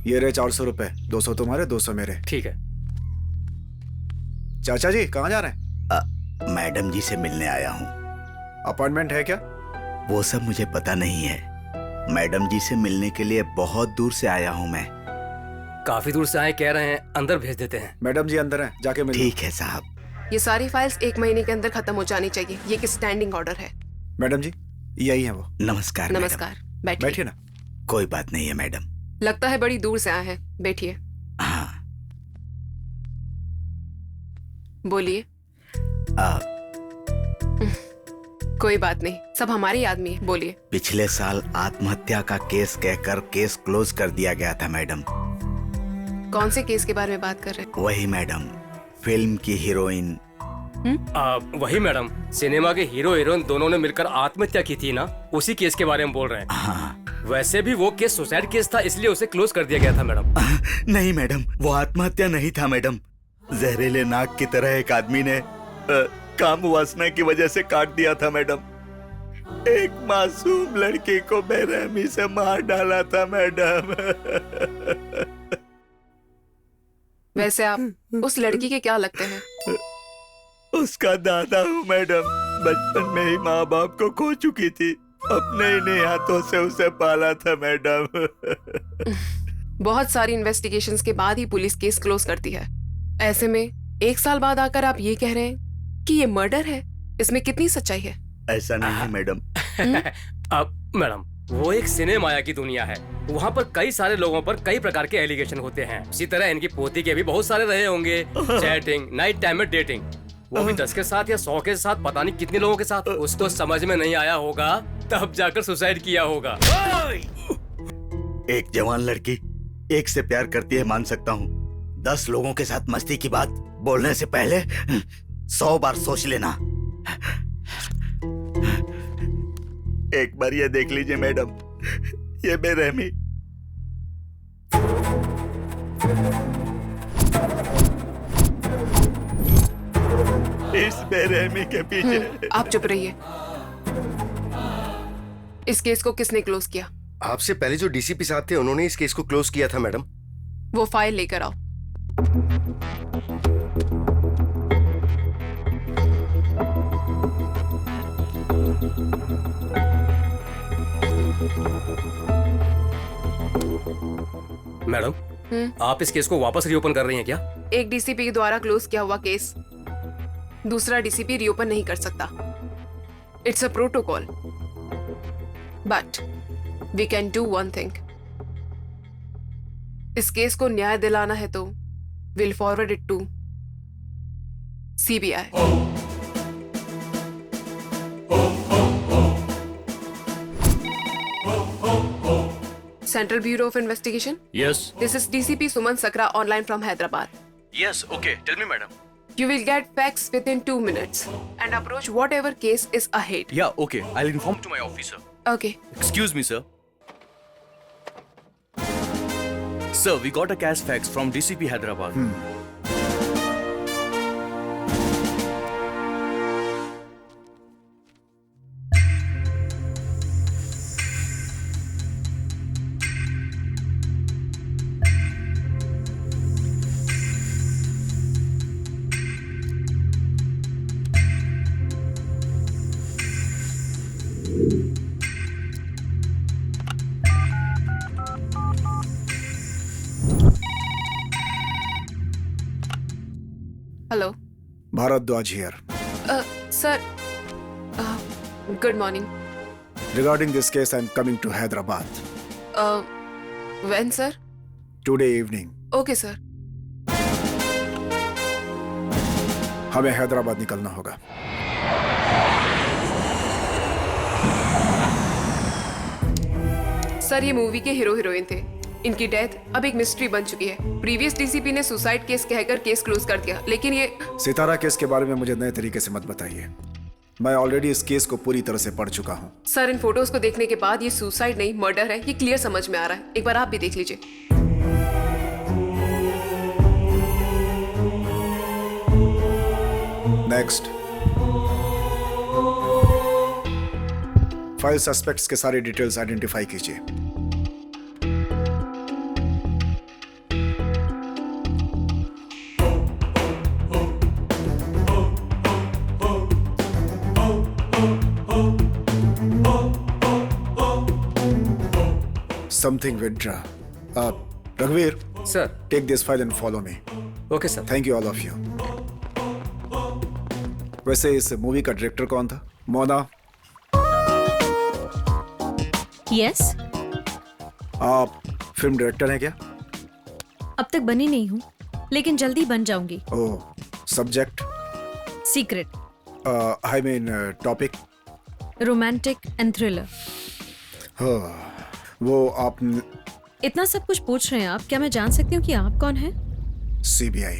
ये रहे 400 रुपए, 200 तुम्हारे 200 मेरे। ठीक है। चाचा जी कहाँ जा रहे हैं? मैडम जी से मिलने आया हूँ। अपॉइंटमेंट है क्या? वो सब मुझे पता नहीं है। मैडम जी से मिलने के लिए बहुत दूर से आया हूँ मैं। काफी दूर से आए कह रहे हैं, अंदर भेज देते हैं। मैडम जी अंदर हैं, जाके मिलो। ठीक है साहब। ये सारी फाइल्स 1 महीने के अंदर खत्म हो जानी चाहिए। ये एक स्टैंडिंग ऑर्डर है। मैडम जी यही है वो। नमस्कार। नमस्कार, बैठिए। बैठिए ना। कोई बात नहीं है मैडम। लगता है बड़ी दूर से आए हैं, बैठिए। हाँ। बोलिए। कोई बात नहीं, सब हमारे आदमी है, बोलिए। पिछले साल आत्महत्या का केस कहकर केस क्लोज कर दिया गया था मैडम। कौन से केस के बारे में बात कर रहे हैं? वही मैडम, फिल्म की हीरोइन। वही मैडम, सिनेमा के हीरो हीरोइन दोनों ने मिलकर आत्महत्या की थी ना, उसी केस के बारे में बोल रहे हैं। हाँ। वैसे भी वो केस सुसाइड केस था, इसलिए उसे क्लोज कर दिया गया था मैडम। नहीं मैडम, वो आत्महत्या नहीं था मैडम। जहरीले नाग की तरह एक आदमी ने काम वासना की वजह से काट दिया था मैडम। एक मासूम लड़की को बेरहमी से मार डाला था मैडम। वैसे आप उस लड़की के क्या लगते हैं? उसका दादा हूँ मैडम। बचपन में ही माँ बाप को खो चुकी थी। अपने ही हाथों से उसे पाला था मैडम। बहुत सारी इन्वेस्टिगेशंस के बाद ही पुलिस केस क्लोज करती है। ऐसे में 1 साल बाद आकर आप ये कह रहे हैं कि ये मर्डर है, इसमें कितनी सच्चाई है? ऐसा नहीं है मैडम। अब मैडम, वो एक सिनेमाया की दुनिया है। वहाँ पर कई सारे लोगों पर कई प्रकार के एलिगेशन होते हैं। इसी तरह इनकी पोती के भी बहुत सारे रहे होंगे। चैटिंग, नाइट टाइम में डेटिंग, वो भी 10 के साथ या 100 के साथ, पता नहीं कितने लोगों के साथ। उसको समझ में नहीं आया होगा, तब जाकर सुसाइड किया होगा। एक जवान लड़की एक से प्यार करती है, मान सकता हूँ। 10 लोगों के साथ मस्ती की बात बोलने से पहले 100 बार सोच लेना। एक बार ये देख लीजिए मैडम, ये बेरहमी। इस बेरहमी के पीछे। आप चुप रहिए। इस केस को किसने क्लोज किया? आपसे पहले जो डीसीपी साहब थे, उन्होंने इस केस को क्लोज किया था मैडम। वो फाइल लेकर आओ। मैडम, आप इस केस को वापस रीओपन कर रही हैं क्या? एक डीसीपी के द्वारा क्लोज किया हुआ केस दूसरा डीसीपी रीओपन नहीं कर सकता। It's a protocol, but we can do one thing. इस केस को न्याय दिलाना है तो will forward it to CBI. Central Bureau of Investigation? Yes. This is DCP Suman Sakra online from Hyderabad. Yes, okay. Tell me, madam. You will get facts within 2 minutes and approach whatever case is ahead. Yeah, okay. I'll inform to my officer. Okay. Excuse me, sir. Sir, we got a cash fax from DCP Hyderabad. Hello. Bharadwaj here. Sir. Good morning. Regarding this case, I'm coming to Hyderabad. When, sir? Today evening. Okay, sir. हमें हैदराबाद निकलना होगा। Sir, ये movie के hero heroine थे। इनकी death अब एक mystery बन चुकी है। प्रीवियस डीसीपी ने सुसाइड केस कहकर केस क्लोज कर दिया, लेकिन ये सितारा केस के बारे में मुझे नए तरीके से मत बताइए। मैं ऑलरेडी इस केस को पूरी तरह से पढ़ चुका हूँ। सर, इन फोटोज को देखने के बाद ये सुसाइड नहीं मर्डर है, ये क्लियर समझ में आ रहा है। एक बार आप भी देख लीजिए। नेक्स्ट। फाइल सस्पेक्ट्स के सारे डिटेल्स आइडेंटिफाई कीजिए। something Vidra. Raghuveer, sir take this file and follow me. Okay sir. Thank you all of you. वैसे इस मूवी का डायरेक्टर कौन था? मोना, यस, आप फिल्म डायरेक्टर हैं क्या? अब तक बनी नहीं हूँ, लेकिन जल्दी बन जाऊंगी। Oh, subject? Secret, I mean topic? Romantic and thriller. वो आप इतना सब कुछ पूछ रहे हैं आप, क्या मैं जान सकती हूँ कि आप कौन हैं? CBI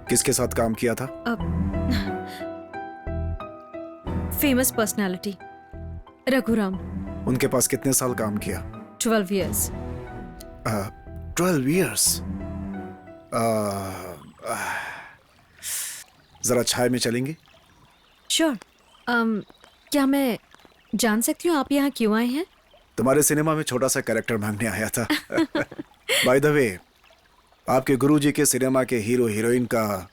किसके साथ काम किया था? Famous personality, Raghuram. उनके पास कितने साल काम किया? 12 years। 12 years? जरा छाया में चलेंगे? श्योर। क्या मैं जान सकती हूँ आप यहाँ क्यों आए हैं? तुम्हारे सिनेमा में छोटा सा कैरेक्टर मांगने आया था। बाय द वे, आपके गुरुजी के सिनेमा के हीरो हीरोइन का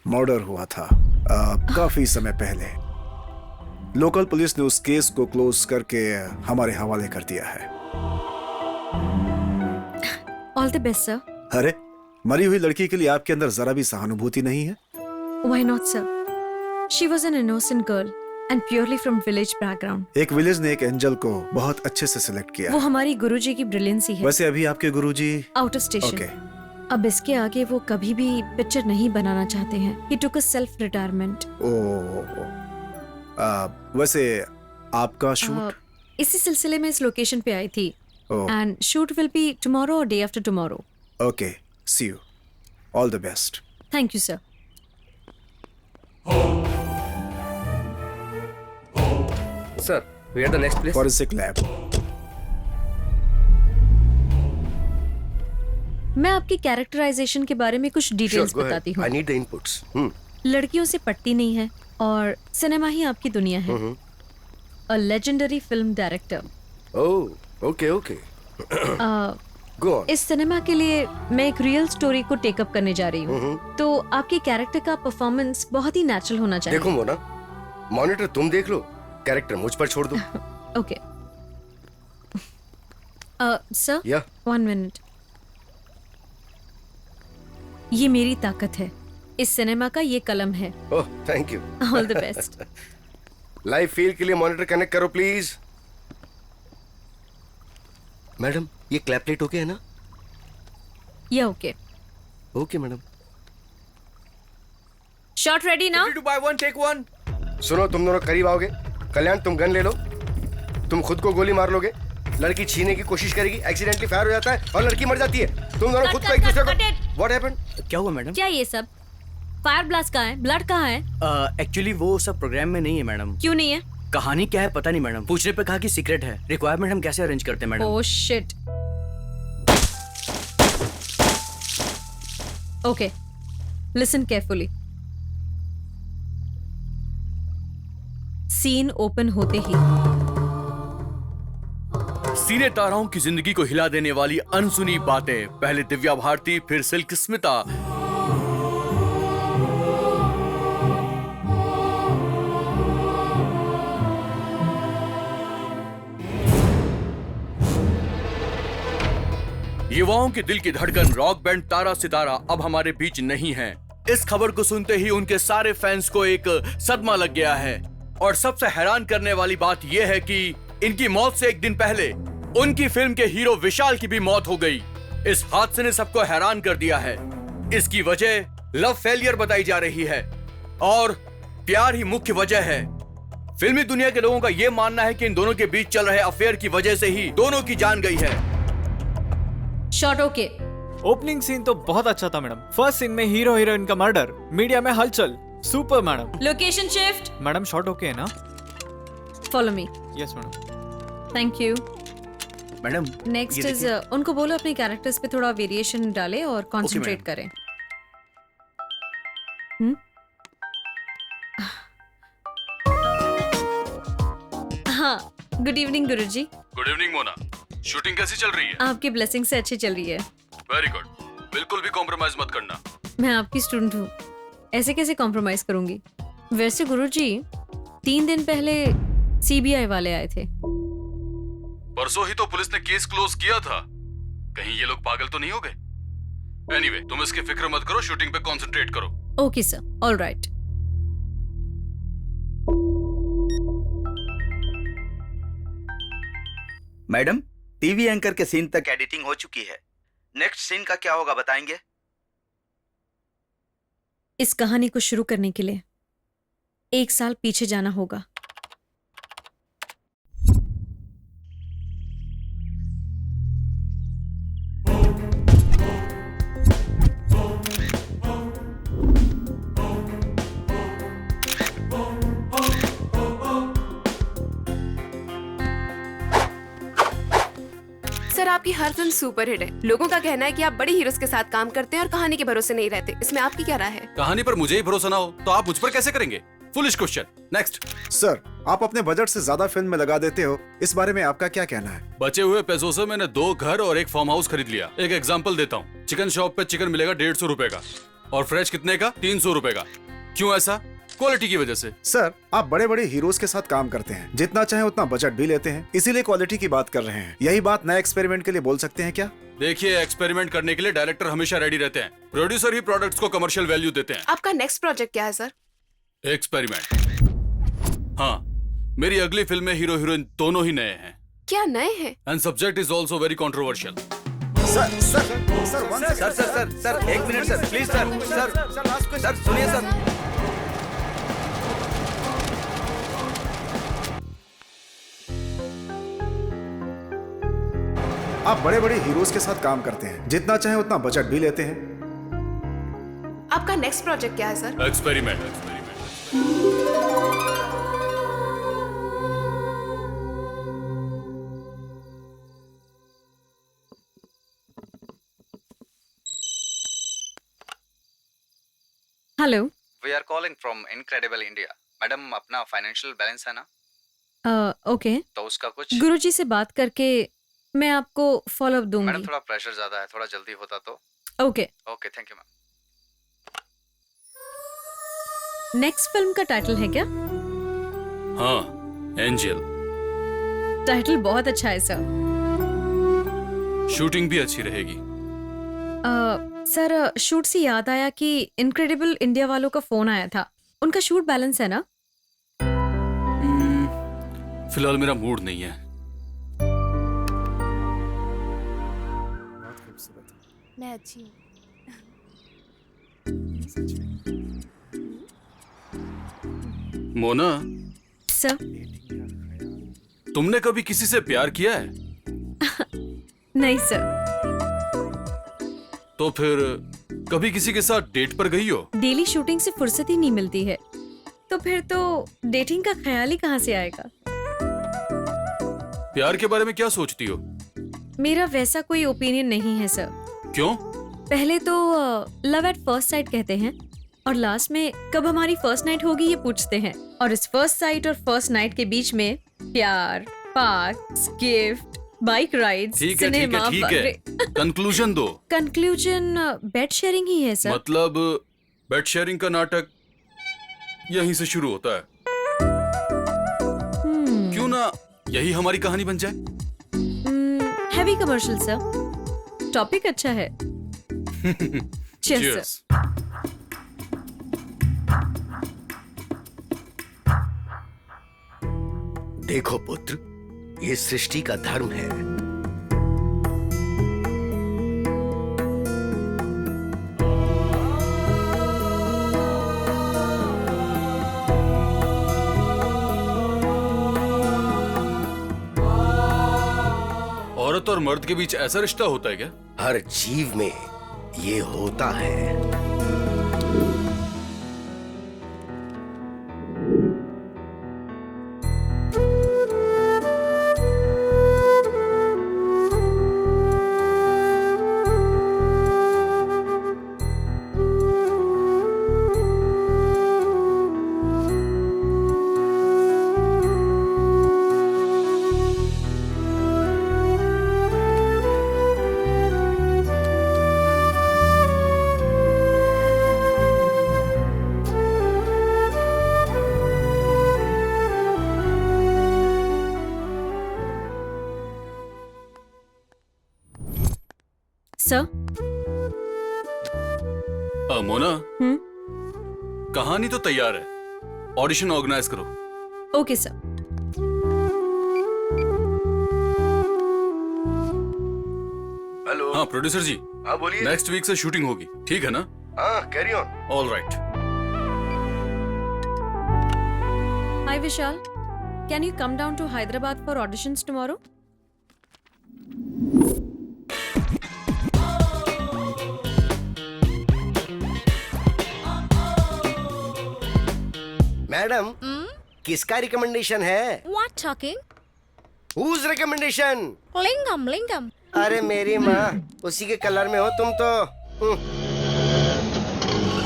मर्डर हुआ था काफी समय पहले। लोकल पुलिस ने उस केस को क्लोज करके हमारे हवाले कर दिया है। All the best sir. अरे, मरी हुई लड़की के लिए आपके अंदर जरा भी सहानुभूति नहीं है? Why not sir? She was an innocent girl and purely from village background. एक विलेज ने एक एंजल को बहुत अच्छे से सिलेक्ट किया। वो हमारी गुरुजी की ब्रिलियंसी है। वैसे अभी आपके गुरुजी आउट ऑफ स्टेशन। ओके। अब इसके आगे वो कभी भी पिक्चर नहीं बनाना चाहते हैं। He took a self retirement। वैसे आपका शूट? इसी सिलसिले में इस लोकेशन पे आई थी। Oh, and shoot will be tomorrow or day after tomorrow. Okay, see you, all the best. Thank you sir. Sir, we are the next place. Forensic lab. मैं आपकी कैरेक्टराइजेशन के बारे में कुछ डिटेल्स बताती हूँ। I need the inputs. लड़कियों से पटती नहीं है और सिनेमा ही आपकी दुनिया है। A legendary film director. Oh, okay, okay. Go on. इस सिनेमा के लिए मैं एक रियल स्टोरी को टेकअप करने जा रही हूँ, तो आपके कैरेक्टर का परफॉर्मेंस बहुत ही नेचुरल होना चाहिए। देखो मोना, मॉनिटर तुम देख लो, कैरेक्टर मुझ पर छोड़ दो। ओके सर, या 1 मिनट। ये मेरी ताकत है, इस सिनेमा का ये कलम है। Oh, thank you. All the best. Live feel के लिए मॉनिटर कनेक्ट करो प्लीज। मैडम, ये क्लैप प्लेट ओके है ना? या okay. Okay madam. Shot ready ना? Ready to buy one, take one. सुनो, तुम दोनों करीब आओगे। कल्याण, तुम गन ले लो। तुम खुद को गोली मार लोगे। लड़की छीनने की कोशिश करेगी, एक्सीडेंटली फायर हो जाता है और लड़की मर जाती है। तुम दोनों खुद को एक दूसरे को। What happened? क्या हुआ मैडम? क्या ये सब? फायर ब्लास्ट कहाँ है? ब्लड कहाँ है? एक्चुअली वो सब प्रोग्राम में नहीं है मैडम। क्यों नहीं है? कहानी क्या है पता नहीं मैडम। पूछने पे कहा कि सीक्रेट है। रिक्वायरमेंट हम कैसे अरेंज करते हैं madam? Oh shit. Okay, listen carefully. Scene open होते ही सीने ताराओं की जिंदगी को हिला देने वाली अनसुनी बातें। पहले दिव्या भारती, फिर सिल्क स्मिता। युवाओं के दिल की धड़कन रॉक बैंड तारा सितारा अब हमारे बीच नहीं है। इस खबर को सुनते ही उनके सारे फैंस को एक सदमा लग गया है। और सबसे हैरान करने वाली बात यह है कि इनकी मौत से एक दिन पहले उनकी फिल्म के हीरो विशाल की भी मौत हो गई। इस हादसे ने सबको हैरान कर दिया है। इसकी वजह लव फेलियर बताई जा रही है और प्यार ही मुख्य वजह है। फिल्मी दुनिया के लोगों का यह मानना है कि इन दोनों के बीच चल रहे अफेयर की वजह से ही दोनों की जान गई है। Shot okay. ओपनिंग सीन तो बहुत अच्छा था मैडम। फर्स्ट सीन में हीरो हीरोइन का मर्डर, मीडिया में हलचल, super madam. Location shift. Madam shot okay है ना? Follow me. Yes madam. Thank you. Madam next is उनको बोलो अपने कैरेक्टर्स पे थोड़ा वेरिएशन डालें और कंसंट्रेट करें। हाँ, good evening Guruji. Good evening Mona. Shooting कैसी चल रही है? आपकी ब्लेसिंग से अच्छी चल रही है। Very good. बिल्कुल भी कॉम्प्रोमाइज मत करना। मैं आपकी स्टूडेंट हूँ, ऐसे कैसे कॉम्प्रोमाइज करूंगी? वैसे गुरुजी, 3 दिन पहले CBI वाले आए थे। परसों ही तो पुलिस ने केस क्लोज किया था। कहीं ये लोग पागल तो नहीं हो गए? एनीवे, तुम इसकी फिक्र मत करो, शूटिंग पे कंसंट्रेट करो। Okay sir, all right. Madam, TV anchor के सीन तक एडिटिंग हो चुकी है। नेक्स्ट सीन का क्या होगा बताएंगे? इस कहानी को शुरू करने के लिए 1 साल पीछे जाना होगा। सर, आपकी हर फिल्म सुपर हिट है। लोगों का कहना है कि आप बड़े हीरोज के साथ काम करते हैं और कहानी के भरोसे नहीं रहते। इसमें आपकी क्या राय है? कहानी पर मुझे ही भरोसा ना हो तो आप मुझ पर कैसे करेंगे? Foolish question. नेक्स्ट। सर, आप अपने बजट से ज्यादा फिल्म में लगा देते हो, इस बारे में आपका क्या कहना है? बचे हुए पैसों से मैंने 2 घर और 1 फार्म हाउस खरीद लिया। एक एग्जांपल देता हूँ, चिकन शॉप पे चिकन मिलेगा 150 रुपए का और फ्रेश कितने का? 300 रुपए का। क्यों ऐसा? क्वालिटी की वजह से। सर, आप बड़े बड़े हीरोज के साथ काम करते हैं, जितना चाहे उतना बजट भी लेते हैं, इसीलिए क्वालिटी की बात कर रहे हैं। यही बात नए एक्सपेरिमेंट के लिए बोल सकते हैं क्या? देखिए, एक्सपेरिमेंट करने के लिए डायरेक्टर हमेशा रेडी रहते हैं, प्रोड्यूसर ही प्रोडक्ट्स को कमर्शियल वैल्यू देते हैं। आपका नेक्स्ट प्रोजेक्ट क्या है सर? एक्सपेरिमेंट। हाँ, मेरी अगली फिल्म में हीरो हीरोइन दोनों ही नए हैं। क्या नए हैं? And subject is also very controversial. Sir sir sir one second, sir, 1 minute sir, please sir, सुनिए सर। आप बड़े बड़े हीरोज के साथ काम करते हैं, जितना चाहे उतना बजट भी लेते हैं। आपका नेक्स्ट प्रोजेक्ट क्या है sir? Experiment. Hello. We are calling from incredible India. Madam, अपना फाइनेंशियल बैलेंस है ना? ओके। तो उसका कुछ। गुरुजी से बात करके मैं आपको फॉलोअप दूंगी। मैडम, थोड़ा प्रेशर ज्यादा है, थोड़ा जल्दी होता तो। Okay. Okay, thank you ma'am. Next film का टाइटल है क्या? हाँ, एंजल। टाइटल बहुत अच्छा है सर। शूटिंग भी अच्छी रहेगी। सर, शूट से याद आया कि इनक्रेडिबल इंडिया वालों का फोन आया था। उनका शूट बैलेंस है ना? फिलहाल मेरा मूड नहीं है। मैं अच्छी हूँ। मोना, सर। तुमने कभी किसी से प्यार किया है? नहीं सर। तो फिर कभी किसी के साथ डेट पर गई हो? डेली शूटिंग से फुर्सत ही नहीं मिलती है, तो फिर तो डेटिंग का ख्याल ही कहाँ से आएगा? प्यार के बारे में क्या सोचती हो? मेरा वैसा कोई ओपिनियन नहीं है सर। क्यों? पहले तो लव एट फर्स्ट साइट कहते हैं और लास्ट में कब हमारी फर्स्ट नाइट होगी ये पूछते हैं। और इस फर्स्ट साइट और फर्स्ट नाइट के बीच में प्यार, parks, gift, bike rides, cinema. ठीक है। कंक्लूजन दो। कंक्लूजन बेड शेयरिंग ही है सर। मतलब बेड शेयरिंग का नाटक यहीं से शुरू होता है। क्यों ना यही हमारी कहानी बन जाए? Heavy commercial sir. टॉपिक अच्छा है। Cheers, sir. देखो पुत्र, ये सृष्टि का धर्म है। औरत और मर्द के बीच ऐसा रिश्ता होता है क्या? हर जीव में ये होता है। सर। मोना, हम्म, कहानी तो तैयार है, ऑडिशन ऑर्गेनाइज करो। Okay sir. हेलो। हाँ प्रोड्यूसर जी, हाँ बोलिए। नेक्स्ट वीक से शूटिंग होगी, ठीक है ना? हाँ carry on. All right. Hi Vishal, can you come down to Hyderabad for auditions tomorrow? Madam किसका रिकमेंडेशन है? What talking? Whose recommendation? Lingam, lingam. अरे मेरी माँ, उसी के कलर में हो तुम तो।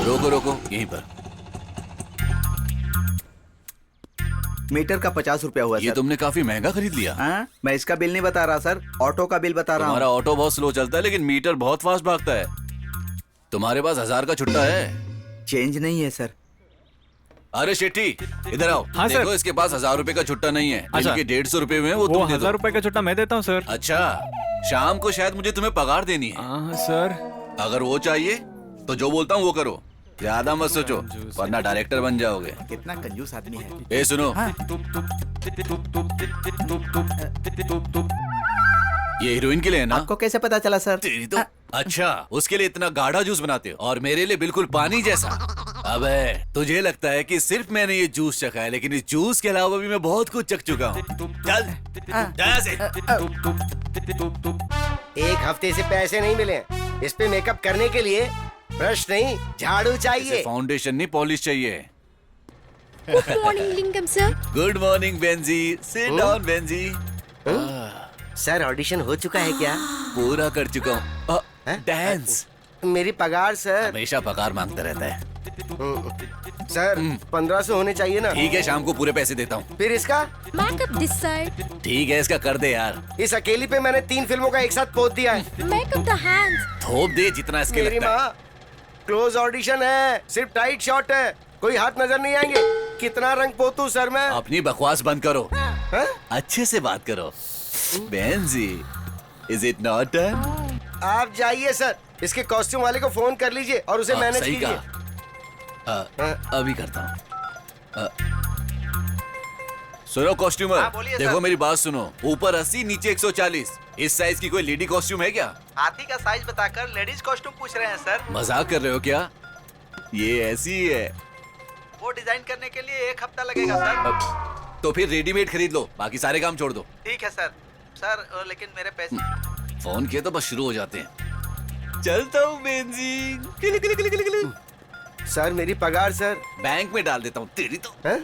रोको रोको, यहीं पर। मीटर का 50 रुपया हुआ ये सर। तुमने काफी महंगा खरीद लिया। हाँ, मैं इसका बिल नहीं बता रहा सर, ऑटो का बिल बता रहा तुम्हारा हूँ। ऑटो बहुत स्लो चलता है लेकिन मीटर बहुत फास्ट भागता है। तुम्हारे पास 1000 का छुट्टा है? चेंज नहीं है सर। अरे शेट्टी, इधर आओ। हाँ, देखो सर। इसके पास 1000 रुपए का छुट्टा नहीं है। अच्छा। इनके 150 रुपए में वो वो तुम दे 1000 दो। रुपए का छुट्टा मैं देता हूँ सर। अच्छा, शाम को शायद मुझे तुम्हें पगार देनी है। हाँ सर। अगर वो चाहिए तो जो बोलता हूँ वो करो, ज्यादा मत सोचो वरना डायरेक्टर बन जाओगे। कितना कंजूस आदमी है। ए सुनो, ये हीरोइन के लिए है ना? आपको कैसे पता चला सर? तेरी तो अच्छा, उसके लिए इतना गाढ़ा जूस बनाते हो और मेरे लिए बिल्कुल पानी जैसा। अबे तुझे लगता है कि सिर्फ मैंने ये जूस चखा है, लेकिन इस जूस के अलावा भी मैं बहुत कुछ चख चुका हूँ। चल जा से। एक हफ्ते से पैसे नहीं मिले। इस पे मेकअप करने के लिए ब्रश नहीं, झाड़ू चाहिए। फाउंडेशन नहीं, पॉलिश चाहिए। Good morning, lingam sir. Good morning Benji, sit down Benji. Sir audition हो चुका है क्या? पूरा कर चुका हूँ। हैं? डांस मेरी पगार सर। हमेशा पगार मांगता रहता है। सर 1500 होने चाहिए ना? ठीक है, शाम को पूरे पैसे देता हूँ। फिर इसका? Makeup this side. ठीक है, इसका कर दे यार। इस अकेली पे मैंने 3 फिल्मों का एक साथ पोत दिया है। Makeup the hands. थोप दे जितना इसके मेरी लगता है। माँ, क्लोज ऑडिशन है, सिर्फ टाइट शॉट है, कोई हाथ नजर नहीं आएंगे। कितना रंग पोतू सर मैं? अपनी बकवास बंद करो, हैं? अच्छे से बात करो। Benji, is it not done? आप जाइए सर, इसके कॉस्ट्यूम वाले को फोन कर लीजिए और उसे मैनेज सही कीजिए। कहा। अभी करता हूँ। सुनो कॉस्ट्यूमर, हाँ, बोलिए देखो सर। मेरी बात सुनो। ऊपर 80, नीचे 140। इस साइज की कोई लेडी कॉस्ट्यूम है क्या? हाथी का साइज बताकर लेडीज कॉस्ट्यूम पूछ रहे हैं सर। मजाक कर रहे हो क्या? ये ऐसी ही है। वो डिजाइन करने के लिए 1 हफ्ता लगेगा सर। तो फिर रेडीमेड खरीद लो, बाकी सारे काम छोड़ दो। ठीक है सर। सर लेकिन मेरे पैसे। फोन किए तो बस शुरू हो जाते हैं। चलता हूँ बेंजी। किली किली किली किली किली। सर मेरी पगार सर। बैंक में डाल देता हूँ तेरी तो। हैं?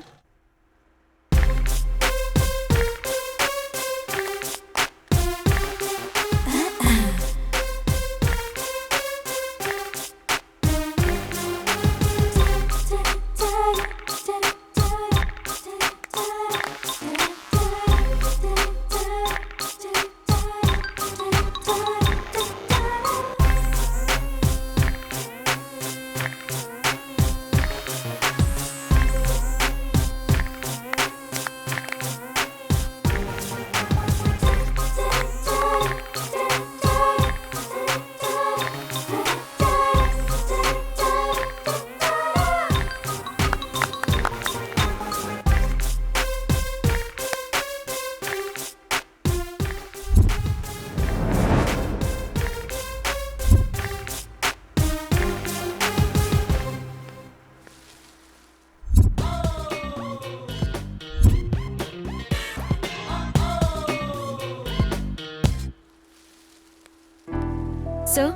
सर,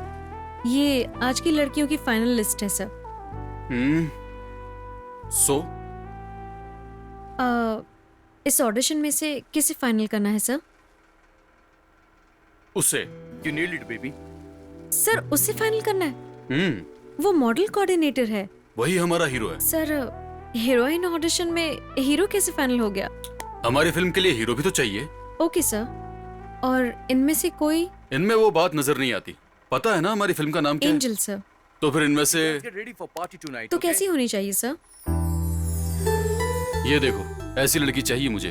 ये आज की लड़कियों की फाइनल लिस्ट है सर। सो इस ऑडिशन में से किसे फाइनल करना है सर? उससे। You nailed it, baby. Sir उसे फाइनल करना है? वो मॉडल कोऑर्डिनेटर है वही हमारा हीरो है। सर। हीरोइन ऑडिशन में हीरो कैसे फाइनल हो गया? हमारी फिल्म के लिए हीरो भी तो चाहिए। Okay sir. और इनमें से कोई? इनमें वो बात नजर नहीं आती। पता है ना हमारी फिल्म का नाम क्या है? Angel sir. तो फिर इनमें से Get ready for party tonight. तो okay? कैसी होनी चाहिए सर? ये देखो, ऐसी लड़की चाहिए मुझे।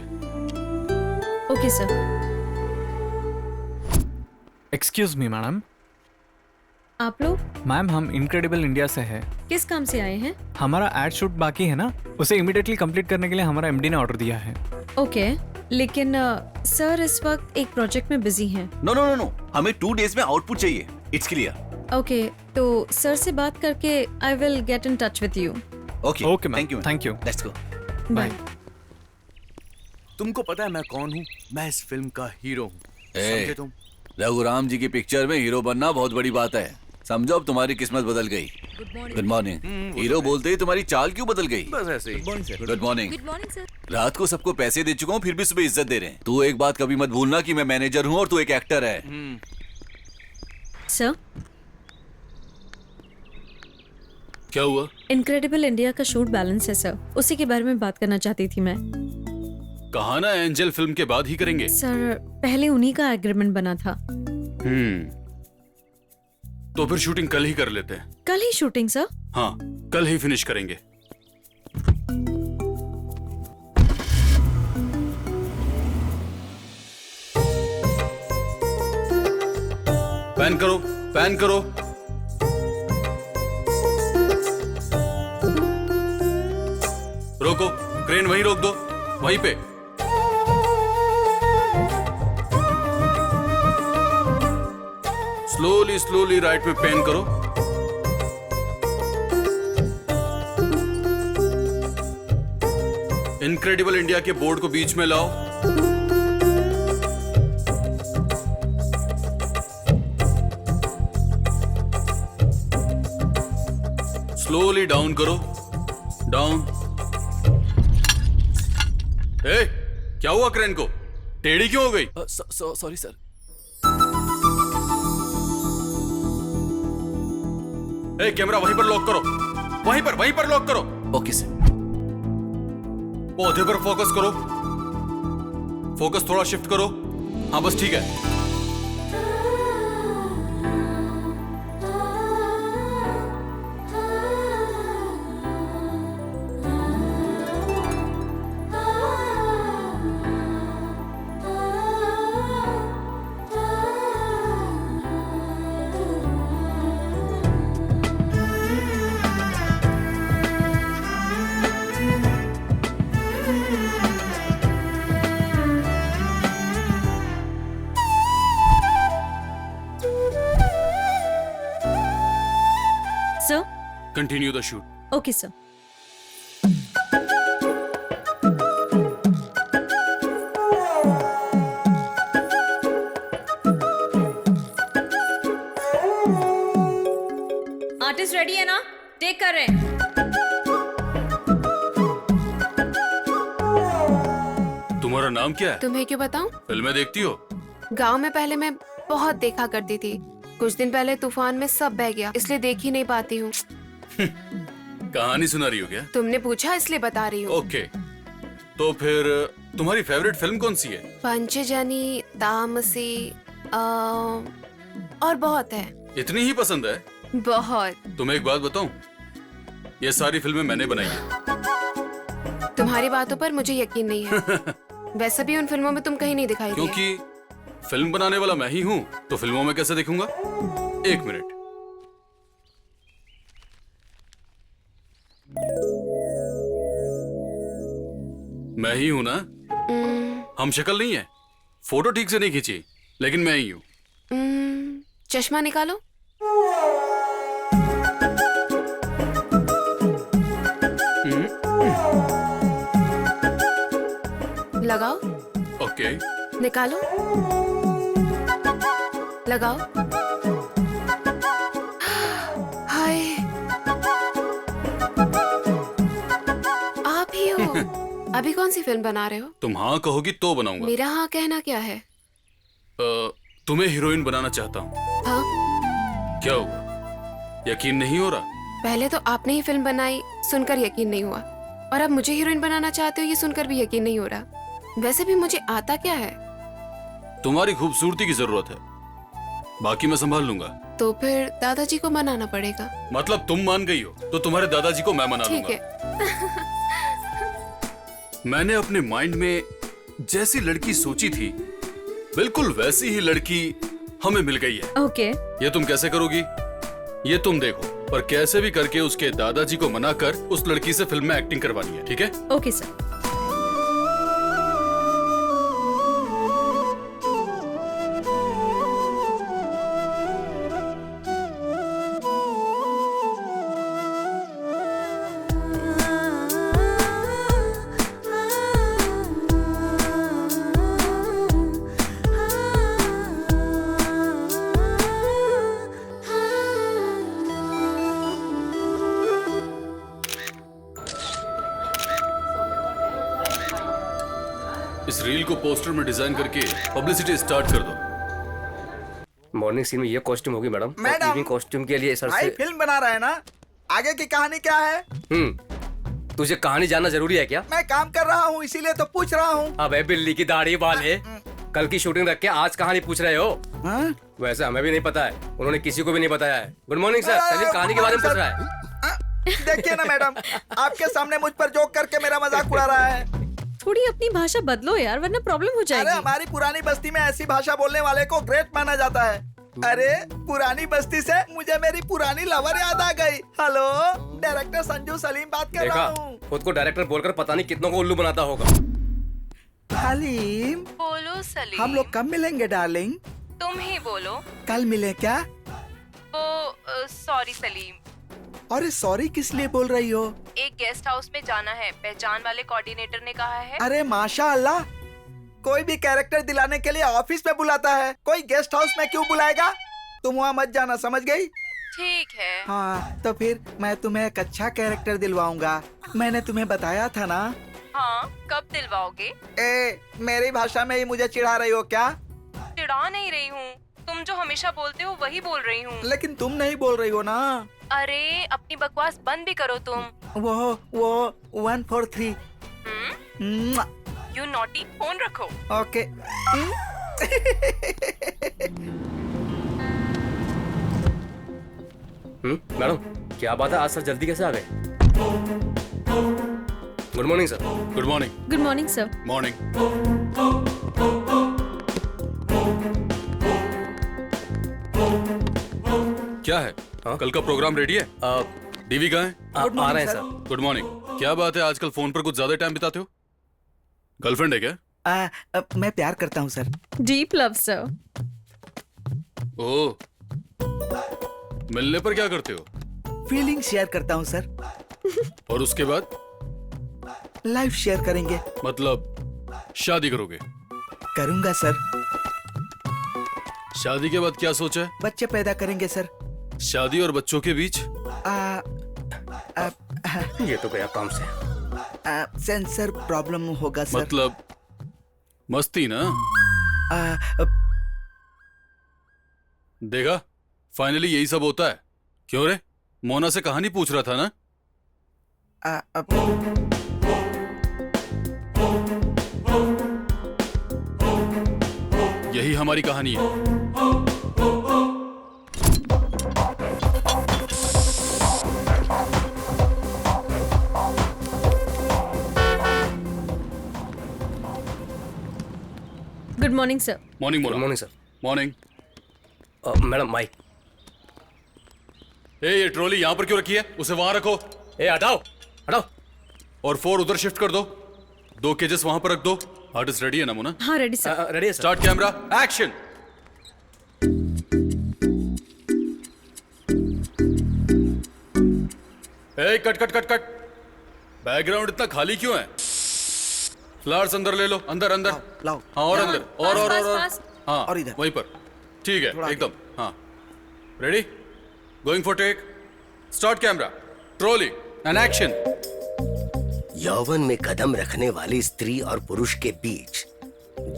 Okay sir. Excuse me madam, आप लोग मैम हम इनक्रेडिबल इंडिया से है। किस काम से आए हैं? हमारा एड शूट बाकी है ना, उसे इमीडिएटली कंप्लीट करने के लिए हमारा एमडी ने ऑर्डर दिया है। ओके, लेकिन सर इस वक्त एक प्रोजेक्ट में बिजी हैं। नो नो नो नो, हमें 2 days में आउटपुट चाहिए। It's clear. ओके, तो सर से बात करके I will get in touch with you. Okay okay ma'am, thank you thank you. Let's go. Bye. तुमको पता है मैं कौन हूँ? मैं इस फिल्म का हीरो हूँ। ए, समझे तुम? रघुराम जी की पिक्चर में हीरो बनना बहुत बड़ी बात है। समझो अब तुम्हारी किस्मत बदल गई। Good morning. हीरो बोलते ही तुम्हारी चाल क्यों बदल गई? बस ऐसे ही। Good morning. Good morning, sir. रात को सबको पैसे दे चुका हूँ, फिर भी सुबह इज्जत दे रहे हैं। तू एक बात कभी मत भूलना कि मैं मैनेजर हूँ और तू एक एक्टर है। सर, क्या हुआ? इनक्रेडिबल इंडिया का शूट बैलेंस है सर, उसी के बारे में बात करना चाहती थी मैं। कहा ना एंजल फिल्म के बाद ही करेंगे। सर, पहले उन्हीं का एग्रीमेंट बना था। तो फिर शूटिंग कल ही कर लेते हैं। कल ही शूटिंग सर? हाँ, कल ही फिनिश करेंगे। पैन करो, पैन करो। रोको, क्रेन वहीं रोक दो, वहीं पे। स्लोली स्लोली राइट में पैन करो। इनक्रेडिबल इंडिया के बोर्ड को बीच में लाओ। स्लोली डाउन करो, डाउन। ए, क्या हुआ क्रेन को? टेढ़ी क्यों हो गई? Sorry sir. ए, कैमरा वहीं पर लॉक करो, वहीं पर लॉक करो। Okay sir. पौधे पर फोकस करो, फोकस थोड़ा शिफ्ट करो। हाँ बस ठीक है। Sir, continue the shoot. Okay sir. Artist ready है ना? टेक कर रहे हैं। तुम्हारा नाम क्या है? तुम्हें क्यों बताऊं? फिल्में देखती हो? गांव में पहले मैं बहुत देखा करती थी। कुछ दिन पहले तूफान में सब बह गया, इसलिए देख ही नहीं पाती हूँ। कहानी सुना रही हो क्या? तुमने पूछा इसलिए बता रही हूँ। ओके, तो फिर तुम्हारी फेवरेट फिल्म कौन सी है? पंचजनी, तामसी, और बहुत है। इतनी ही पसंद है? बहुत। तुम्हें एक बात बताऊं, ये सारी फिल्में मैंने बनाई है। तुम्हारी बातों पर मुझे यकीन नहीं है। वैसे भी उन फिल्मों में तुम कहीं नहीं दिखाई दिए। क्योंकि फिल्म बनाने वाला मैं ही हूं, तो फिल्मों में कैसे दिखूंगा? एक मिनट। मैं ही हूं ना? हम शक्ल नहीं है, फोटो ठीक से नहीं खींची, लेकिन मैं ही हूं। चश्मा निकालो। लगाओ। ओके। निकालो। लगाओ। हाय, आप ही हो। अभी कौन सी फिल्म बना रहे हो? तुम हाँ कहोगी तो बनाऊंगा। मेरा हाँ कहना क्या है? तुम्हें हीरोइन बनाना चाहता हूँ। हाँ? क्या हुआ, यकीन नहीं हो रहा? पहले तो आपने ही फिल्म बनाई, सुनकर यकीन नहीं हुआ, और अब मुझे हीरोइन बनाना चाहते हो, ये सुनकर भी यकीन नहीं हो रहा। वैसे भी मुझे आता क्या है? तुम्हारी खूबसूरती की जरूरत है, बाकी मैं संभाल लूंगा। तो फिर दादाजी को मनाना पड़ेगा। मतलब तुम मान गई हो तो तुम्हारे दादाजी को मैं मना ठीक लूंगा। है। मैंने अपने माइंड में जैसी लड़की सोची थी, बिल्कुल वैसी ही लड़की हमें मिल गई है। ओके। ये तुम कैसे करोगी? ये तुम देखो, पर कैसे भी करके उसके दादाजी को मना कर उस लड़की से फिल्म में एक्टिंग करवानी है, ठीक है? Okay sir. इस रील को पोस्टर में डिजाइन करके पब्लिसिटी स्टार्ट कर दो। मॉर्निंग सीन में ये कॉस्ट्यूम होगी मैडम। मैडम, इवनिंग कॉस्ट्यूम के लिए सर भाई से। फिल्म बना रहा है ना, आगे की कहानी क्या है? तुझे कहानी जानना जरूरी है क्या? मैं काम कर रहा हूँ इसीलिए तो पूछ रहा हूँ। अबे बिल्ली की दाढ़ी वाले, कल की शूटिंग रख के आज कहानी पूछ रहे हो? वैसे हमें भी नहीं पता है, उन्होंने किसी को भी नहीं बताया है। Good morning sir. सलीम कहानी के बारे में पूछ रहा है। देखिए ना मैडम, आपके सामने मुझ पर जोक करके मेरा मजाक उड़ा रहा है। थोड़ी अपनी भाषा बदलो यार, वरना प्रॉब्लम हो अरे जाएगी। हमारी पुरानी बस्ती में ऐसी भाषा बोलने वाले को ग्रेट माना जाता है। अरे पुरानी बस्ती से मुझे मेरी पुरानी लवर याद आ गई। हेलो, डायरेक्टर संजू सलीम बात कर रहा हूँ। खुद को डायरेक्टर बोलकर पता नहीं कितनों को उल्लू बनाता होगा। हलीम, बोलो सलीम। हम लोग कब मिलेंगे डार्लिंग? तुम ही बोलो। कल मिले क्या? वो सॉरी सलीम, अरे सॉरी किस लिए बोल रही हो? एक गेस्ट हाउस में जाना है, पहचान वाले कोऑर्डिनेटर ने कहा है। अरे माशाअल्लाह, कोई भी कैरेक्टर दिलाने के लिए ऑफिस में बुलाता है, कोई गेस्ट हाउस में क्यों बुलाएगा? तुम वहाँ मत जाना, समझ गई? ठीक है। हाँ तो फिर मैं तुम्हें एक अच्छा कैरेक्टर दिलवाऊंगा। मैंने तुम्हें बताया था ना। हाँ, कब दिलवाओगे? मेरी भाषा में ही मुझे चिढ़ा रही हो क्या? चिढ़ा नहीं रही हूँ, तुम जो हमेशा बोलते हो वही बोल रही हूँ। लेकिन तुम नहीं बोल रही हो ना। अरे अपनी बकवास बंद भी करो तुम। वो 143। यू नॉटी, फोन रखो। ओके। मैडम क्या बात है, आज सर जल्दी कैसे आ गए? Good morning sir. Good morning. Good morning sir. Morning. क्या है? कल का प्रोग्राम रेडी है? डीवी कहाँ है? आ रहे हैं सर। Good morning. क्या बात है, आजकल फोन पर कुछ ज्यादा टाइम बिताते हो? गर्लफ्रेंड है क्या? मैं प्यार करता हूँ sir. Deep love sir. Oh, मिलने पर क्या करते हो? फीलिंग शेयर करता हूँ सर। और उसके बाद? लाइफ शेयर करेंगे। मतलब शादी करोगे? करूंगा सर। शादी के बाद क्या सोचा है? बच्चे पैदा करेंगे सर। शादी और बच्चों के बीच? ये तो गया काम से। सेंसर प्रॉब्लम होगा सर। मतलब मस्ती ना? देखा, फाइनली यही सब होता है। क्यों रे, मोना से कहानी पूछ रहा था ना? यही हमारी कहानी है। Good morning sir. Morning good Mona. Morning sir. Morning. Madam mike. ये ट्रॉली यहाँ पर क्यों रखी है? उसे वहां रखो। हटाओ हटाओ। और 4 उधर शिफ्ट कर दो। 2 केजेस वहां पर रख दो। आर्टिस्ट रेडी है ना मोना? हाँ रेडी सर। रेडी है sir. Start camera, action. Cut cut cut cut. Background इतना खाली क्यों है? फ्लावर्स अंदर ले लो, अंदर अंदर। लाओ। हाँ और अंदर, और पास। हाँ और इधर। वहीं पर। ठीक है, थोड़ा एकदम। हाँ, ready, going for take, start camera, trolley and action. यौवन में कदम रखने वाली स्त्री और पुरुष के बीच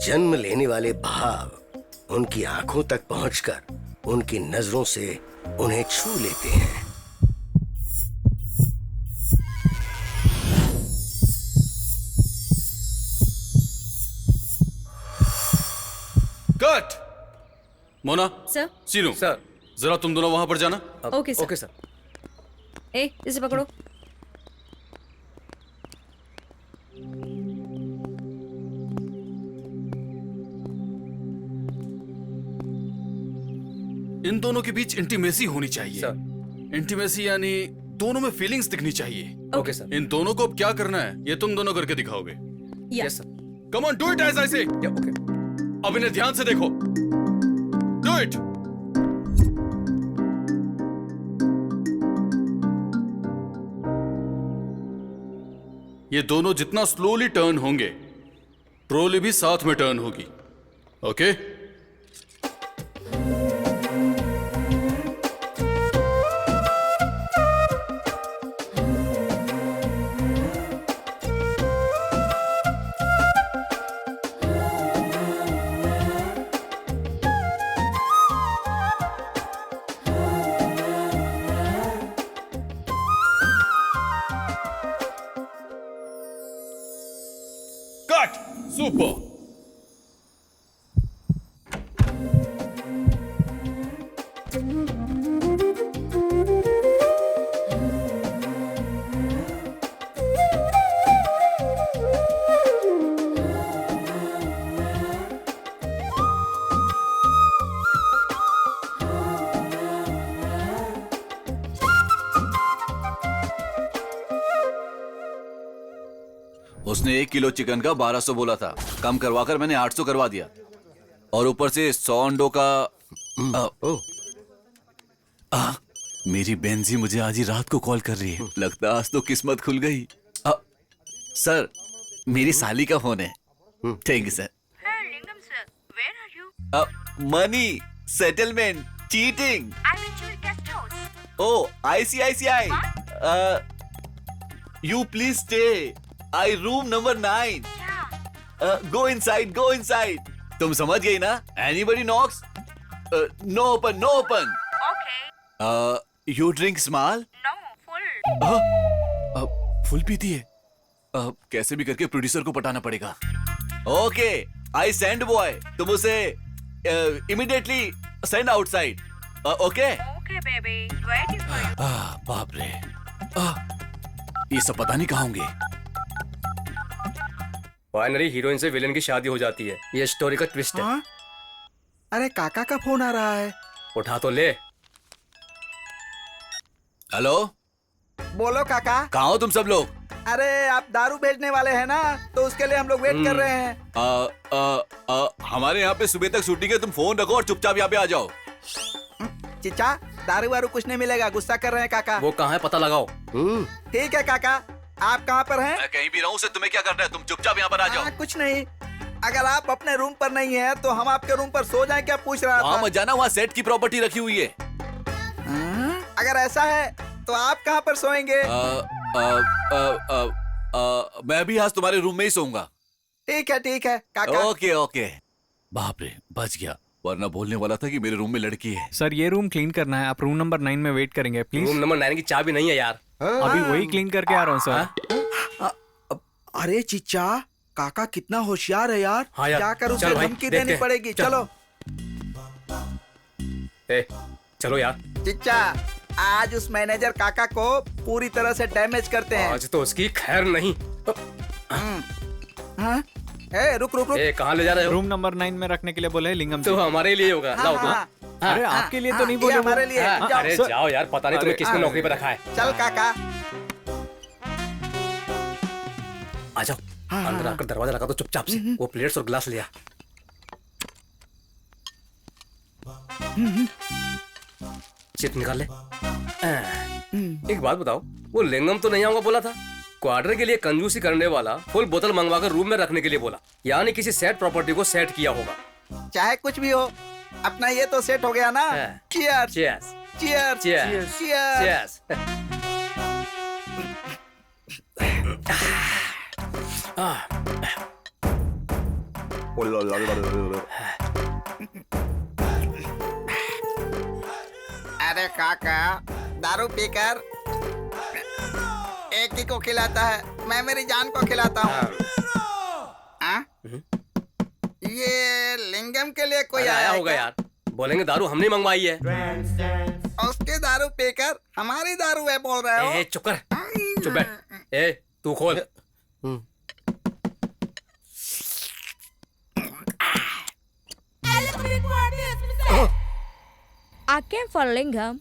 जन्म लेने वाले भाव उनकी आंखों तक पहुंचकर उनकी नजरों से उन्हें छू लेते हैं। Cut. Mona, sir. Seenu sir. जरा तुम दोनों वहां पर जाना। Okay sir. Okay sir. ए इसे पकड़ो। इन दोनों के बीच इंटीमेसी होनी चाहिए। सर। इंटीमेसी यानी दोनों में फीलिंग्स दिखनी चाहिए। Okay sir. इन दोनों को अब क्या करना है ये तुम दोनों करके दिखाओगे। Yes sir. Come on do it as I say. Okay. अब इन्हें ध्यान से देखो। Do it. ये दोनों जितना स्लोली टर्न होंगे ट्रॉली भी साथ में टर्न होगी। ओके? कट। सुपर। उसने 1 किलो चिकन का 1200 बोला था, कम करवाकर मैंने 800 करवा दिया और ऊपर से 100 अंडों का मेरी बेंजी मुझे आज ही रात को कॉल कर रही है। लगता आज तो किस्मत खुल गई। सर मेरी साली का फोन है। Thank you sir. Money settlement cheating. Oh ICICI। You please stay. I room number 9. Go inside, go inside. तुम समझ गई ना? Anybody knocks? No open, no open. Okay. You drink small? No, full. Full पीती है? कैसे भी करके producer को पटाना पड़ेगा। Okay, I send boy. तुम उसे immediately send outside. Okay? Okay, baby. Waiting for you. बाप रे। ये सब पता नहीं कहाँ होंगे। फाइनली हीरोइन से विलेन की शादी हो जाती है। ये स्टोरी का ट्विस्ट है। हाँ? अरे काका का फोन आ रहा है। उठा तो ले। हेलो। बोलो काका। कहाँ हो तुम सब लोग? अरे आप दारू भेजने वाले हैं ना, तो उसके लिए हम लोग वेट कर रहे हैं। हमारे यहाँ पे सुबह तक शूटिंग है, तुम फोन रखो और चुपचाप यहाँ पे आ जाओ। चिचा दारू वारू कुछ नहीं मिलेगा, गुस्सा कर रहे हैं काका। वो कहाँ है पता लगाओ। ठीक है काका, आप कहाँ पर हैं? मैं कहीं भी रहूं से तुम्हें क्या करना है? तुम चुपचाप यहाँ पर आ जाओ। कुछ नहीं। अगर आप अपने रूम पर नहीं हैं, तो हम आपके रूम पर सो जाएं क्या पूछ रहा था। वहाँ मत जाना, वहाँ सेट की प्रॉपर्टी रखी हुई है। अगर ऐसा है तो आप कहाँ पर सोएंगे? मैं भी आज तुम्हारे रूम में ही सोऊंगा। ठीक है काका। Okay okay. बाप रे बच गया, वरना बोलने वाला था कि मेरे रूम में लड़की है। सर ये रूम क्लीन करना है, आप रूम नंबर 9 में वेट करेंगे प्लीज। रूम नंबर 9 की चाबी नहीं है यार। अभी वही क्लीन करके आ रहा हूँ सर। अरे चिच्चा, काका कितना होशियार है यार। हाँ यार, क्या कर उसे चल भाई, धमकी देखते देनी हैं। पड़ेगी। चल। चलो चलो यार। चिच्चा, आज उस मैनेजर काका को पूरी तरह से डैमेज करते हैं। आज तो उसकी खैर नहीं। हाँ? रुक। कहाँ ले जा रहे हो? रूम नंबर 9 में रखने के लिए बोले लिंगम तो हमारे लिए होगा। लाओ तो। अरे आपके लिए तो नहीं बोले। हमारे लिए। अरे जाओ यार, पता नहीं तुम्हें किसने नौकरी पे रखा है। चल काका। आ जाओ। अंदर आकर दरवाजा लगा दो चुपचाप से। वो प्लेट्स और गिलास लिया। चिट निकाल ले। एक बात बताओ, वो लिंगम तो नहीं आऊंगा बोला था? क्वार्टर के लिए कंजूसी करने वाला फुल बोतल मंगवाकर रूम में रखने के लिए बोला, यानी किसी सेट प्रॉपर्टी को सेट किया होगा। चाहे कुछ भी हो, अपना ये तो सेट हो गया ना। Cheers. Cheers. Cheers. Cheers. Cheers. अरे काका, दारू पीकर एक ही को खिलाता है, मैं मेरी जान को खिलाता हूँ। ये लिंगम के लिए कोई आया होगा यार। बोलेंगे दारू हमने मंगवाई है। उसके दारू पीकर हमारी दारू है बोल रहे हो। चुप कर, चुप बैठ। तू खोल। I came for Lingam.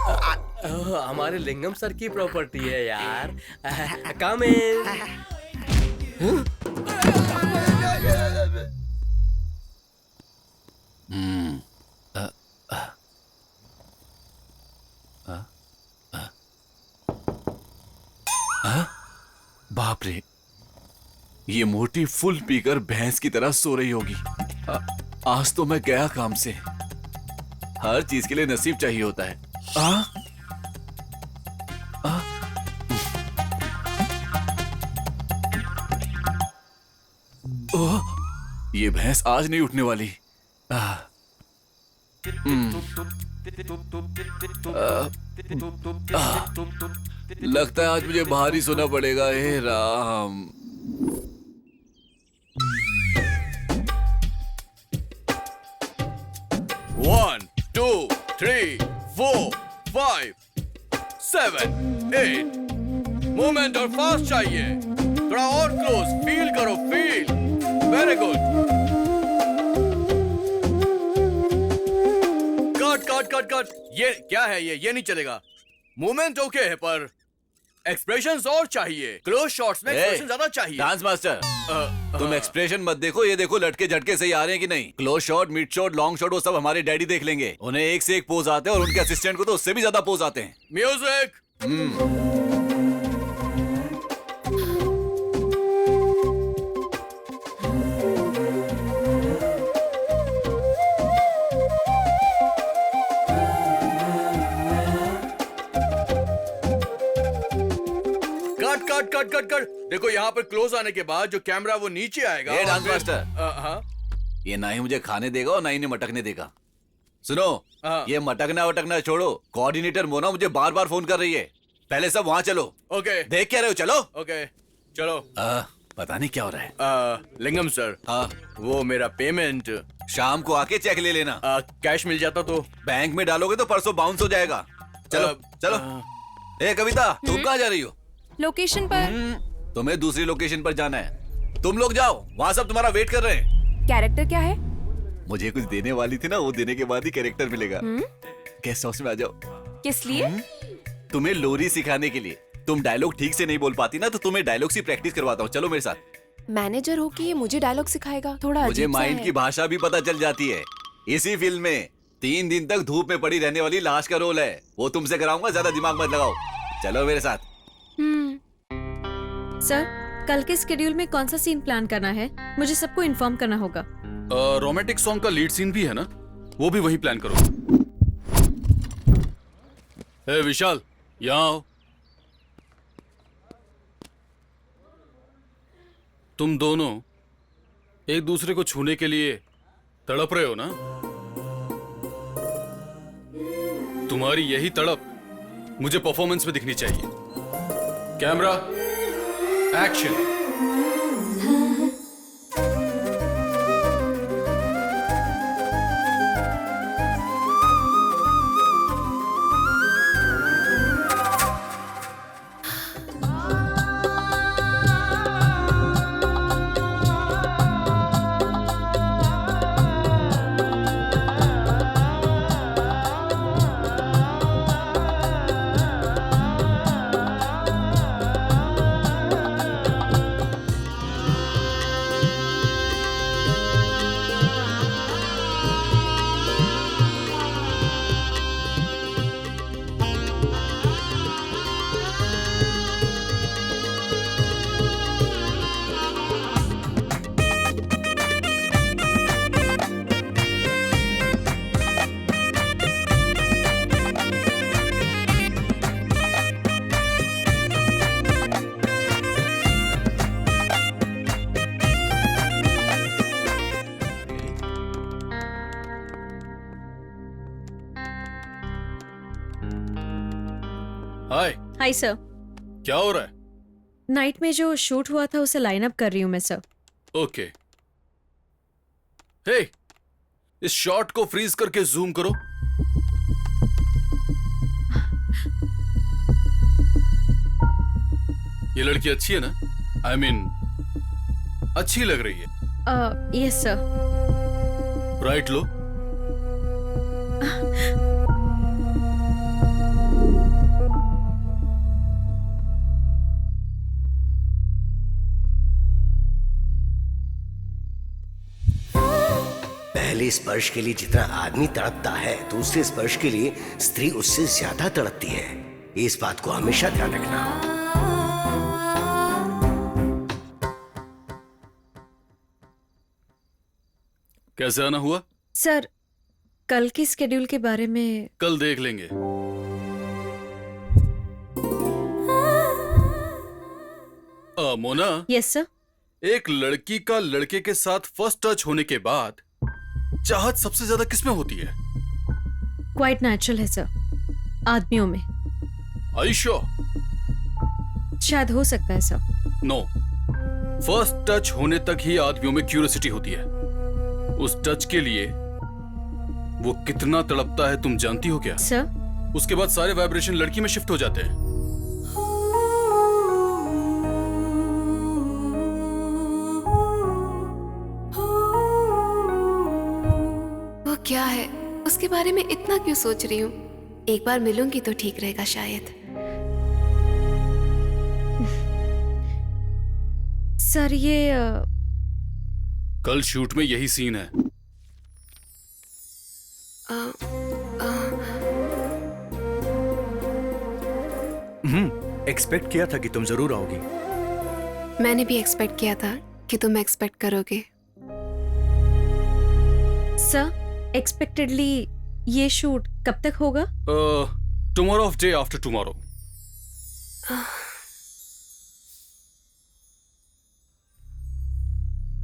हमारे लिंगम सर की प्रॉपर्टी है यार। कम इन। बाप रे, ये मोटी फुल पीकर भैंस की तरह सो रही होगी। आज तो मैं गया काम से। हर चीज के लिए नसीब चाहिए होता है। ओह, ये भैंस आज नहीं उठने वाली। लगता है आज मुझे बाहर ही सोना पड़ेगा। हे राम। One, 2, 3, 4, 5, 7, 8। मूवमेंट और फास्ट चाहिए। थोड़ा और क्लोज। फील करो, feel. Very good. Cut cut cut cut. ये क्या है? ये नहीं चलेगा। मूवमेंट ओके है पर एक्सप्रेशंस और चाहिए। क्लोज शॉट्स में एक्सप्रेशन ज्यादा चाहिए। डांस मास्टर, तुम एक्सप्रेशन मत देखो, ये देखो लटके झटके सही आ रहे हैं कि नहीं। Close shot, mid shot, long shot वो सब हमारे डैडी देख लेंगे। उन्हें एक से एक पोज आते हैं और उनके असिस्टेंट को तो उससे भी ज्यादा पोज आते हैं। Music. Cut cut cut cut. देखो यहाँ पर क्लोज आने के बाद जो कैमरा वो नीचे आएगा। ए डांस मास्टर, हाँ ये ना ही मुझे खाने देगा और ना ही इन्हें मटकने देगा। सुनो, ये मटकना वटकना छोड़ो। कोऑर्डिनेटर मोना मुझे बार बार फोन कर रही है। पहले सब वहाँ चलो। ओके। देख क्या रहे हो? चलो। ओके चलो। पता नहीं क्या हो रहा है। लिंगम सर, हाँ, वो मेरा पेमेंट शाम को आके चेक ले लेना। कैश मिल जाता तो। बैंक में डालोगे तो परसों बाउंस हो जाएगा। चलो चलो। ए कविता, तुम कहाँ जा रही हो? लोकेशन पर। तुम्हें दूसरी लोकेशन पर जाना है। तुम लोग जाओ, वहाँ सब तुम्हारा वेट कर रहे हैं। कैरेक्टर क्या है? मुझे कुछ देने वाली थी ना, वो देने के बाद ही कैरेक्टर मिलेगा। गेस्ट हाउस में आ जाओ। किस लिए? तुम्हें लोरी सिखाने के लिए। तुम डायलॉग ठीक से नहीं बोल पाती ना, तो तुम्हें डायलॉग से प्रैक्टिस करवाता हूँ। चलो मेरे साथ। मैनेजर हो कि ये मुझे डायलॉग सिखाएगा? थोड़ा मुझे माइंड की भाषा भी पता चल जाती है। इसी फिल्म में 3 दिन तक धूप में पड़ी रहने वाली लाश का रोल है, वो तुमसे कराऊंगा। ज्यादा दिमाग मत लगाओ। चलो मेरे साथ। सर, कल के स्केड्यूल में कौन सा सीन प्लान करना है? मुझे सबको इन्फॉर्म करना होगा। रोमांटिक सॉन्ग का लीड सीन भी है ना, वो भी वही प्लान करो। ए विशाल, यहाँ आओ। तुम दोनों एक दूसरे को छूने के लिए तड़प रहे हो ना? तुम्हारी यही तड़प मुझे परफॉर्मेंस में दिखनी चाहिए। Camera action. Hi. Hi sir. क्या हो रहा है? नाइट में जो शूट हुआ था उसे लाइन अप कर रही हूँ मैं सर। ओके। हे, इस शॉट को फ्रीज करके जूम करो। ये लड़की अच्छी है ना? I mean, अच्छी लग रही है। Yes sir. राइट लो। पहले स्पर्श के लिए जितना आदमी तड़पता है, दूसरे स्पर्श के लिए स्त्री उससे ज्यादा तड़पती है। इस बात को हमेशा ध्यान रखना। कैसे आना हुआ? सर, कल की स्केड्यूल के बारे में कल देख लेंगे। मोना। Yes sir. एक लड़की का लड़के के साथ फर्स्ट टच होने के बाद चाहत सबसे ज्यादा किसमें होती है? क्वाइट नेचुरल है सर, आदमियों में। Are you sure? शायद हो सकता है सर। नो, फर्स्ट टच होने तक ही आदमियों में क्यूरियोसिटी होती है। उस टच के लिए वो कितना तड़पता है तुम जानती हो क्या? सर, उसके बाद सारे वाइब्रेशन लड़की में शिफ्ट हो जाते हैं। वो क्या है, उसके बारे में इतना क्यों सोच रही हूँ? एक बार मिलूंगी तो ठीक रहेगा शायद। सर ये कल शूट में यही सीन है। एक्सपेक्ट किया था कि तुम जरूर आओगी। मैंने भी एक्सपेक्ट किया था कि तुम एक्सपेक्ट करोगे। सर, एक्सपेक्टेडली ये शूट कब तक होगा? Tomorrow of day after tomorrow.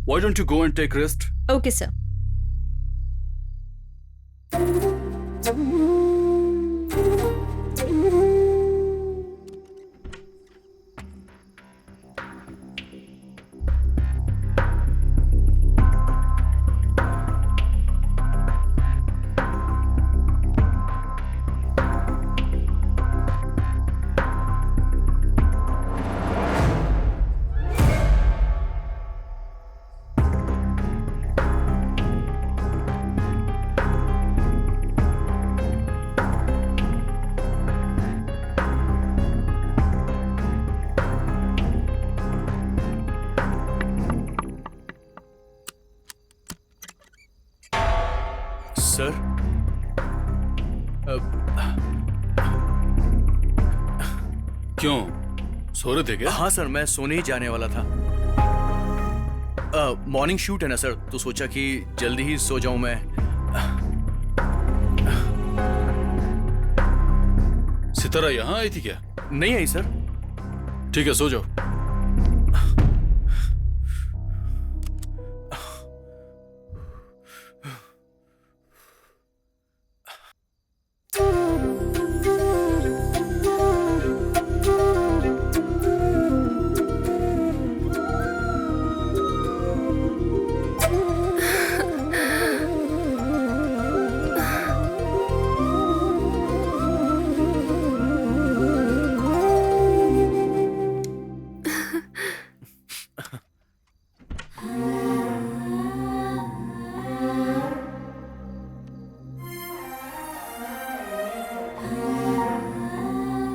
Why don't you go and take rest? Okay sir. Sir, क्यों, सो रहे थे क्या? हाँ सर, मैं सोने ही जाने वाला था। मॉर्निंग शूट है ना सर, तो सोचा कि जल्दी ही सो जाऊं मैं। सितारा यहाँ आई थी क्या? नहीं आई सर। ठीक है, सो जाओ।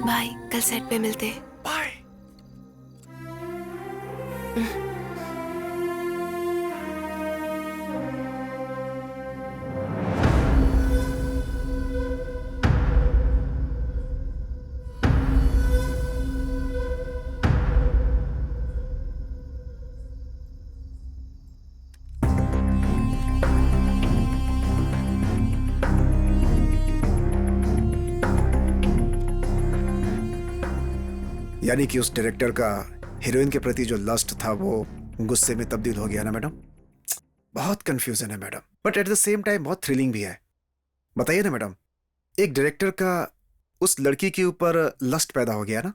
बाय, कल सेट पे मिलते हैं। बाय। यानी कि उस डायरेक्टर का हीरोइन के प्रति जो लस्ट था वो गुस्से में तब्दील हो गया ना मैडम? बहुत कंफ्यूजन है madam, but at the same time बहुत थ्रिलिंग भी है। बताइए ना मैडम, एक डायरेक्टर का उस लड़की के ऊपर लस्ट पैदा हो गया ना?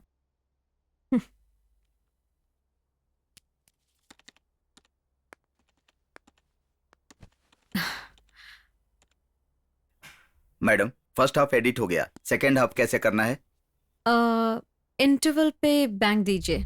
मैडम, फर्स्ट हाफ एडिट हो गया, सेकेंड हाफ कैसे करना है? इंटरवल पे बैंक दीजिए।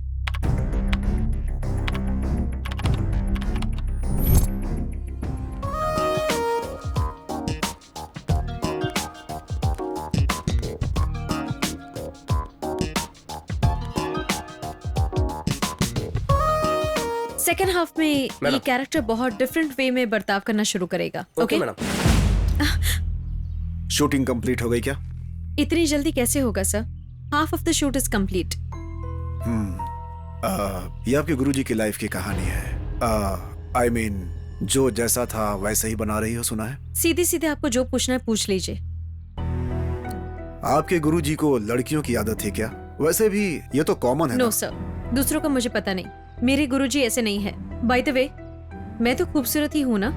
सेकेंड हाफ में ये मैडम। कैरेक्टर बहुत डिफरेंट वे में बर्ताव करना शुरू करेगा. Okay madam. शूटिंग कंप्लीट हो गई क्या? इतनी जल्दी कैसे होगा sir? Half of the shoot is complete. ये आपके गुरुजी की लाइफ की कहानी है. आई मीन जो जैसा था वैसा ही बना रही हो, सुना है. सीधे सीधे आपको जो पूछना है पूछ लीजिए. आपके गुरुजी को लड़कियों की आदत है क्या? वैसे भी ये तो कॉमन है नो ना? सर, दूसरों का मुझे पता नहीं. मेरे गुरुजी ऐसे नहीं है. बाय द वे, मैं तो खूबसूरत ही हूँ ना.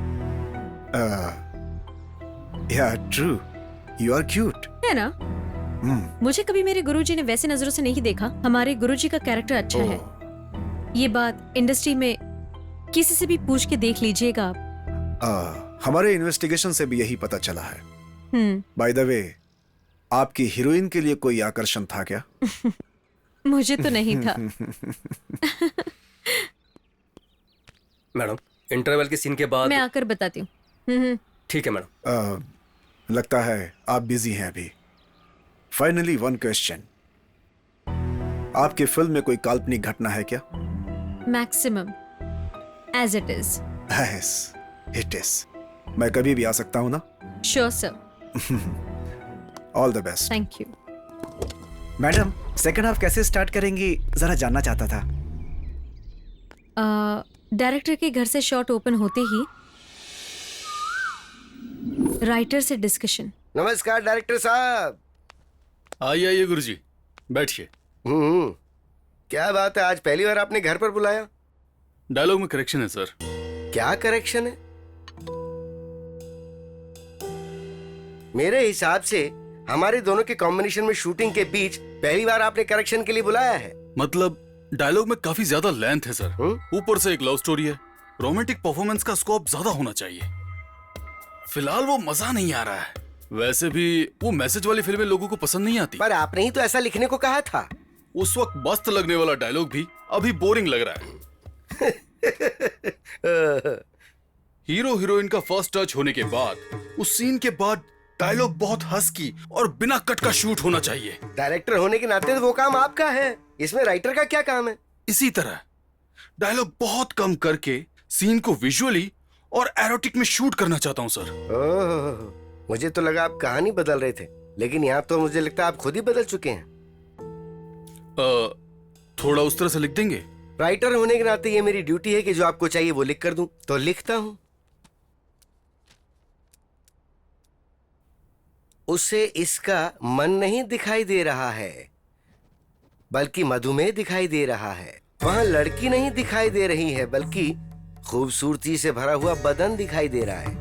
या ट्रू, यू आर क्यूट. है ना? मुझे कभी मेरे गुरुजी ने वैसे नजरों से नहीं देखा. हमारे गुरुजी का कैरेक्टर अच्छा है. ये बात इंडस्ट्री में किसी से भी पूछ के देख लीजिएगा आप. हमारे इन्वेस्टिगेशन से भी यही पता चला है. बाय द वे, आपकी हीरोइन के लिए कोई आकर्षण था क्या? मुझे तो नहीं था. मैडम, इंटरवल के सीन के बाद. मैं आकर बताती हूँ. ठीक है मैडम. लगता है आप बिजी हैं अभी. Finally one question. आपके फिल्म में कोई काल्पनिक घटना है क्या? Maximum age it is. Yes, it is. मैं कभी भी आ सकता हूँ ना? Sure sir. All the best. Thank you. Madam, second half कैसे स्टार्ट करेंगी जरा जानना चाहता था. डायरेक्टर के घर से शॉट ओपन होते ही राइटर से डिस्कशन. नमस्कार डायरेक्टर साहब. आइए आइए गुरुजी, बैठिए. क्या बात है, आज पहली बार आपने घर पर बुलाया? डायलॉग में करेक्शन है सर. क्या करेक्शन है? मेरे हिसाब से हमारे दोनों के कॉम्बिनेशन में शूटिंग के बीच पहली बार आपने करेक्शन के लिए बुलाया है. मतलब डायलॉग में काफी ज्यादा लेंथ है सर. ऊपर से एक लव स्टोरी है. रोमांटिक परफॉर्मेंस का स्कोप ज्यादा होना चाहिए. फिलहाल वो मजा नहीं आ रहा है. वैसे भी वो मैसेज वाली फिल्में लोगों को पसंद नहीं आती. पर आपने ही तो ऐसा लिखने को कहा था. उस वक्त मस्त लगने वाला डायलॉग भी अभी बोरिंग लग रहा है. हीरो हीरोइन का फर्स्ट टच होने के बाद उस सीन के बाद डायलॉग बहुत हस्की और बिना कट का शूट होना चाहिए. डायरेक्टर होने के नाते तो वो काम आपका है. इसमें राइटर का क्या काम है? इसी तरह डायलॉग बहुत कम करके सीन को विजुअली और एरोटिक में शूट करना चाहता हूं सर. मुझे तो लगा आप कहानी बदल रहे थे, लेकिन यहाँ तो मुझे लगता है आप खुद ही बदल चुके हैं. थोड़ा उस तरह से लिख देंगे. राइटर होने के नाते ये मेरी ड्यूटी है कि जो आपको चाहिए वो लिख कर दूं, तो लिखता हूं. उसे इसका मन नहीं दिखाई दे रहा है, बल्कि मधुमेह दिखाई दे रहा है. वहां लड़की नहीं दिखाई दे रही है, बल्कि खूबसूरती से भरा हुआ बदन दिखाई दे रहा है.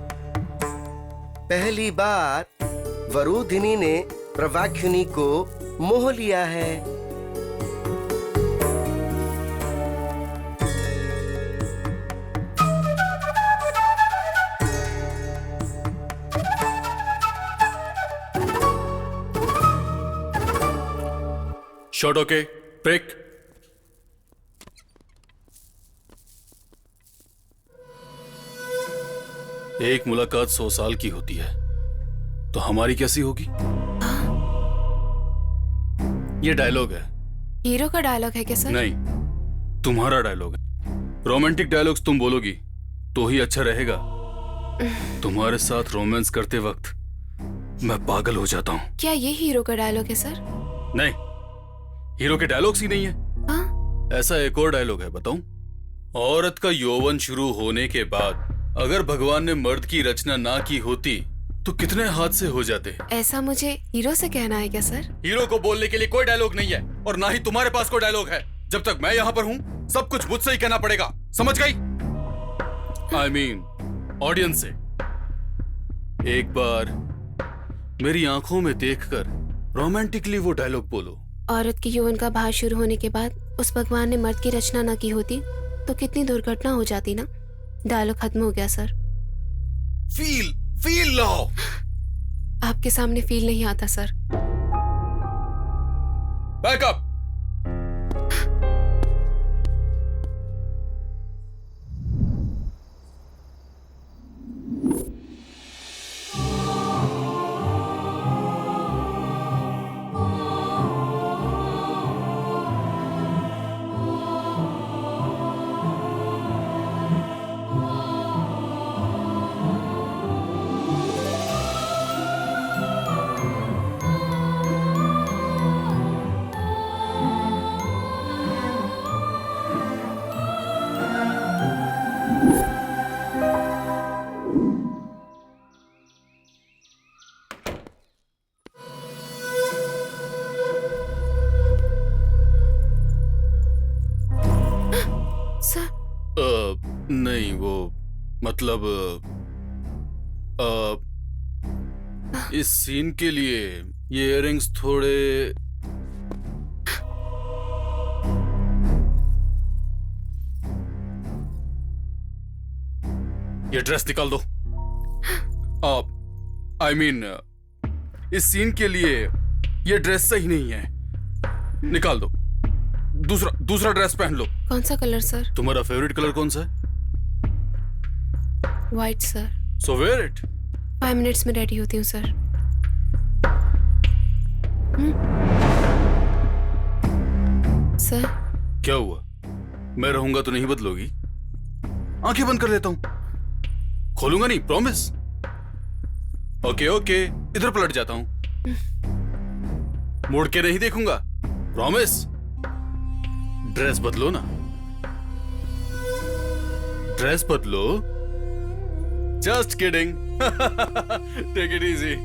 पहली बार वरुधिनी ने प्रभाक्षिणी को मोह लिया है. Shot okay, break. एक मुलाकात 100 साल की होती है, तो हमारी कैसी होगी? ये डायलॉग है. हीरो का डायलॉग है क्या सर? नहीं, तुम्हारा डायलॉग है. रोमांटिक डायलॉग्स तुम बोलोगी तो ही अच्छा रहेगा. तुम्हारे साथ रोमांस करते वक्त मैं पागल हो जाता हूँ. क्या ये हीरो का डायलॉग है सर? नहीं, हीरो के डायलॉग्स ही नहीं है. ऐसा एक और डायलॉग है, बताऊं? औरत का यौवन शुरू होने के बाद अगर भगवान ने मर्द की रचना ना की होती तो कितने हादसे हो जाते. ऐसा मुझे हीरो से कहना है क्या सर? हीरो को बोलने के लिए कोई डायलॉग नहीं है, और ना ही तुम्हारे पास कोई डायलॉग है. जब तक मैं यहाँ पर हूँ सब कुछ मुझसे ही कहना पड़ेगा, समझ गई? I mean, ऑडियंस से. एक बार मेरी आंखों में देखकर रोमांटिकली वो डायलॉग बोलो. औरत के यौवन का भार शुरू होने के बाद उस भगवान ने मर्द की रचना न की होती तो कितनी दुर्घटना हो जाती ना. डायलॉग खत्म हो गया सर. Feel low. आपके सामने फील नहीं आता सर. बैकअप. नहीं वो मतलब इस सीन के लिए ये इयररिंग्स थोड़े ये ड्रेस निकाल दो। आई मीन इस सीन के लिए ये ड्रेस सही नहीं है, निकाल दो। दूसरा ड्रेस पहन लो। कौन सा कलर सर? तुम्हारा फेवरेट कलर कौन सा है? White sir. So wear it. 5 minutes में रेडी होती हूँ सर। सर क्या हुआ? मैं रहूंगा तो नहीं बदलोगी? आंखें बंद कर देता हूं, खोलूंगा नहीं, प्रॉमिस। ओके ओके, इधर पलट जाता हूं, मुड़ के नहीं देखूंगा, प्रॉमिस। ड्रेस बदलो ना, ड्रेस बदलो। Just kidding. Take it easy.